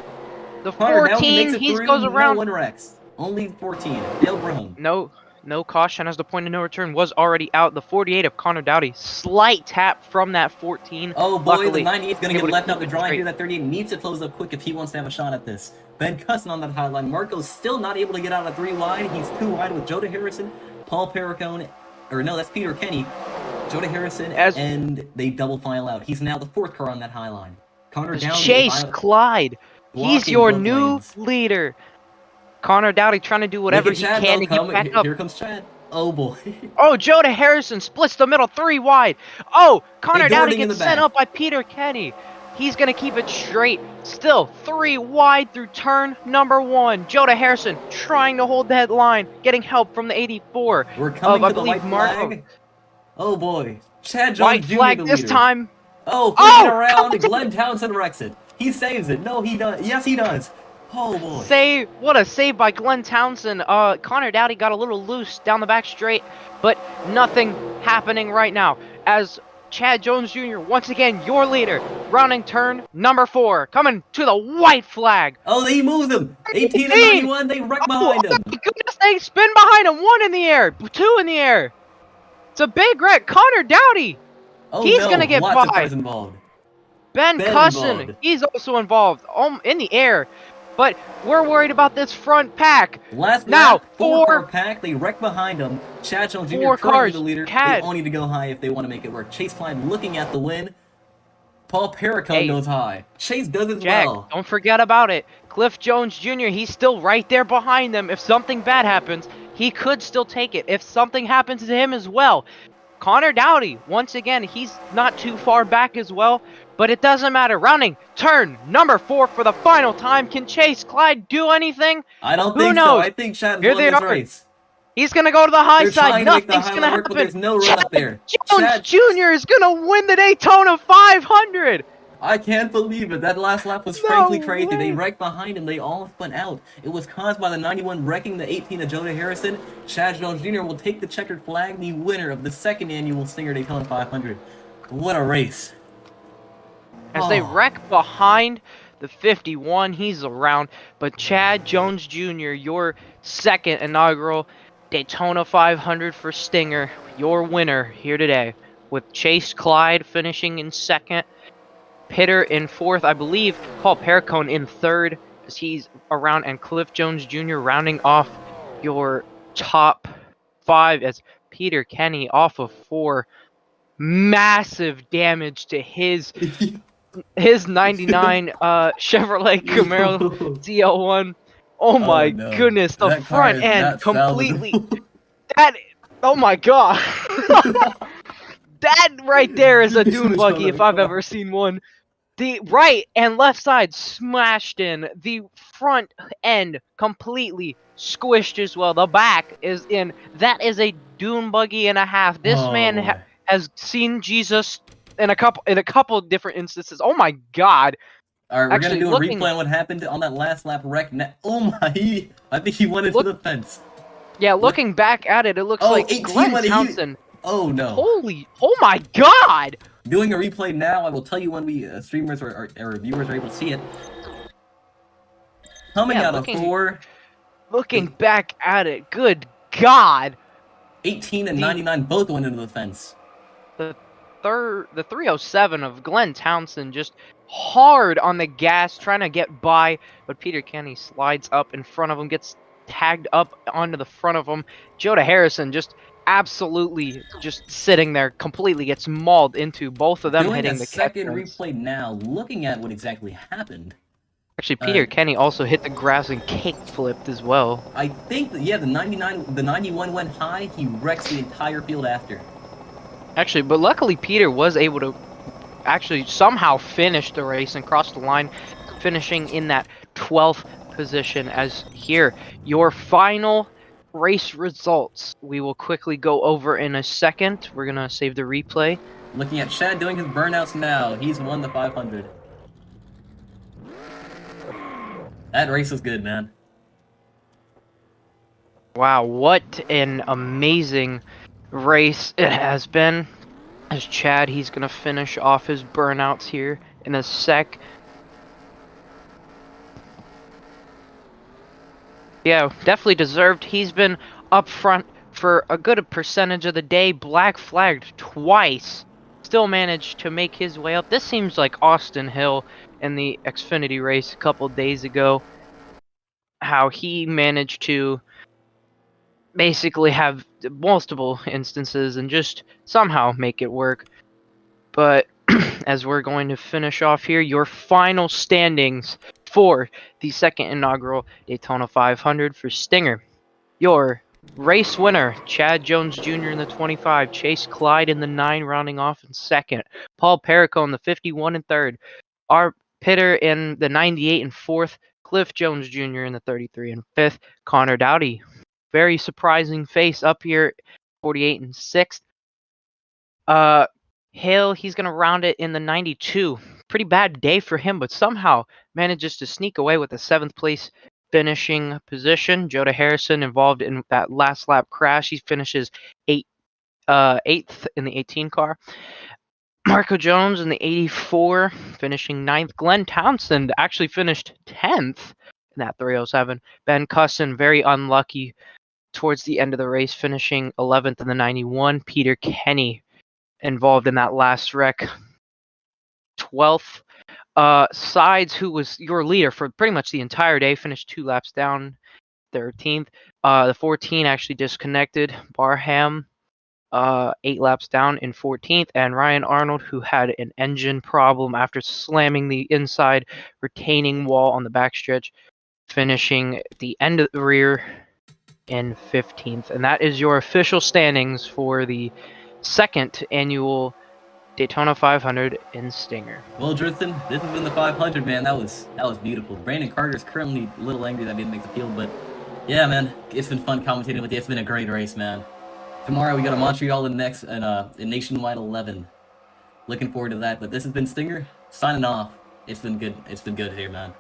The 14, he goes around. No one wrecks. Only 14. Dale Brown. No caution as the point of no return was already out. The 48 of Connor Dowdy, slight tap from that 14. Oh boy, luckily, the 98 is going to get left out the dry here. That 38 needs to close up quick if he wants to have a shot at this. Ben Cusson on that high line. Marco's still not able to get out of 3 wide. He's 2 wide with Joda Harrison, Paul Perricone, or no, that's Peter Kenny, Joda Harrison, and they double file out. He's now the 4th car on that high line. Connor Dowdy. Chase Clyde. He's your new leader. Connor Dowdy trying to do whatever he can to get back up. Here comes Chad. Oh boy. Oh, Joda Harrison splits the middle 3 wide. Oh, Connor Dowdy gets sent up by Peter Kenny. He's going to keep it straight. Still 3 wide through turn number 1. Joda Harrison trying to hold that line, getting help from the 84. We're coming to the white flag. Oh boy. Chad Jones white Jr. flag the this leader. time. Oh, flipping around. Glenn Townsend wrecks it. He saves it. No, he does. Yes, he does. Oh boy. What a save by Glenn Townsend. Connor Dowdy got a little loose down the back straight, but nothing happening right now. As Chad Jones Jr., once again, your leader, rounding turn number 4, coming to the white flag. Oh, he moved him. 18 and 91, they wreck behind him. Oh my goodness, they spin behind him. 1 in the air, 2 in the air. It's a big wreck. Connor Dowdy. He's going to get by. Ben Cusson, he's also involved in the air. But we're worried about this front pack. Last now, 4-car pack. They wreck behind them. Chad Jones Jr. currently the leader. They all need to go high if they want to make it work. Chase Clyde looking at the win. Paul Perricone Hey. goes high. Chase does as Jack, well. don't forget about it. Cliff Jones Jr., he's still right there behind them. If something bad happens, he could still take it. If something happens to him as well, Connor Dowdy, once again, he's not too far back as well, but it doesn't matter. Rounding turn number 4 for the final time. Can Chase Clyde do anything? I don't Who think so. knows? I think Chad's Here won they this are. race. He's going to go to the high They're side. trying to make the Nothing's high going to line work, but happen. there's no run up there. Jones Chad, Jr. is going to win the Daytona 500. I can't believe it. That last lap was No frankly crazy. They way. wrecked behind him. They all spun out. It was caused by the 91 wrecking the 18 of Jonah Harrison. Chad Jones Jr. will take the checkered flag, the winner of the second annual Stinger Daytona 500. What a race. As they wreck behind the 51, he's around. But Chad Jones Jr., your second inaugural Daytona 500 for Stinger, your winner here today, with Chase Clyde finishing in second, Pitter in fourth, I believe Paul Perricone in third, as he's around, and Cliff Jones Jr. rounding off your top 5 as Peter Kenny off of 4. Massive damage to his 99 Chevrolet Camaro ZL1. Oh my no. goodness, the That car front is end not completely. salvageable. Oh my god. That right there is a Too dune much buggy on if that I've car. ever seen one. The right and left side smashed in. The front end completely squished as well. The back is in. That is a dune buggy and a half. This man boy. has seen Jesus in a couple different instances. Oh my god. All right, we're Actually, gonna do looking- a replay on what happened on that last lap wreck. Oh my! I think he went into the fence. Yeah, looking back at it, it looks Oh, like 18 Glenn when he- Townsend. Oh no! Oh my god! Doing a replay now. I will tell you when we streamers or viewers are able to see it. Coming Yeah, out of 4, Looking back at it, good god! 18 and 99 both went into the fence. The 307 of Glenn Townsend just hard on the gas, trying to get by, but Peter Kenny slides up in front of him, gets tagged up onto the front of him. Jonah Harrison just absolutely just sitting there, completely gets mauled into, both of them Doing hitting a the second catch. replay now, looking at what exactly happened. Actually, Peter Kenny also hit the grass and cake flipped as well. I think that, yeah, the 91 went high. He wrecks the entire field after. Actually, but luckily Peter was able to actually somehow finish the race and cross the line, finishing in that 12th position. As here, your final race results. We will quickly go over in a second. We're gonna save the replay. Looking at Chad doing his burnouts now. He's won the 500. That race was good, man. Wow, what an amazing race it has been. As Chad, he's gonna finish off his burnouts here in a sec. Yeah, definitely deserved. He's been up front for a good percentage of the day, black flagged twice. Still managed to make his way up. This seems like Austin Hill in the Xfinity race a couple days ago. How he managed to basically have multiple instances and just somehow make it work. But as we're going to finish off here, your final standings for the second inaugural Daytona 500 for Stinger. Your race winner, Chad Jones Jr. in the 25, Chase Clyde in the 9, rounding off in second, Paul Perricone in the 51 in third, our Pitter in the 98 in fourth, Cliff Jones Jr. in the 33 in fifth, Connor Dowdy, very surprising face up here, 48 and sixth. Hill, he's going to round it in the 92. Pretty bad day for him, but somehow manages to sneak away with the 7th place finishing position. Jonah Harrison involved in that last lap crash. He finishes 8th in the 18 car. Marco Jones in the 84, finishing 9th. Glenn Townsend actually finished 10th in that 307. Ben Cusson, very unlucky towards the end of the race, finishing 11th in the 91. Peter Kenny involved in that last wreck, 12th. Sides, who was your leader for pretty much the entire day, finished 2 laps down, 13th. The 14 actually disconnected. Barham 8 laps down in 14th, and Ryan Arnold, who had an engine problem after slamming the inside retaining wall on the backstretch, finishing at the end of the rear in 15th. And that is your official standings for the second annual Daytona 500 in Stinger. Well, Tristan, this has been the 500, man. That was beautiful. Brandon Carter's currently a little angry that I didn't make the field, but yeah, man, it's been fun commentating with you. It's been a great race, man. Tomorrow we got a Montreal in next and in Nationwide 11. Looking forward to that. But this has been Stinger signing off. It's been good. It's been good here, man.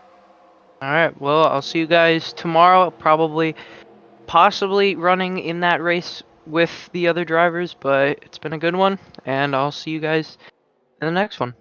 All right. Well, I'll see you guys tomorrow. Possibly running in that race with the other drivers, but it's been a good one, and I'll see you guys in the next one.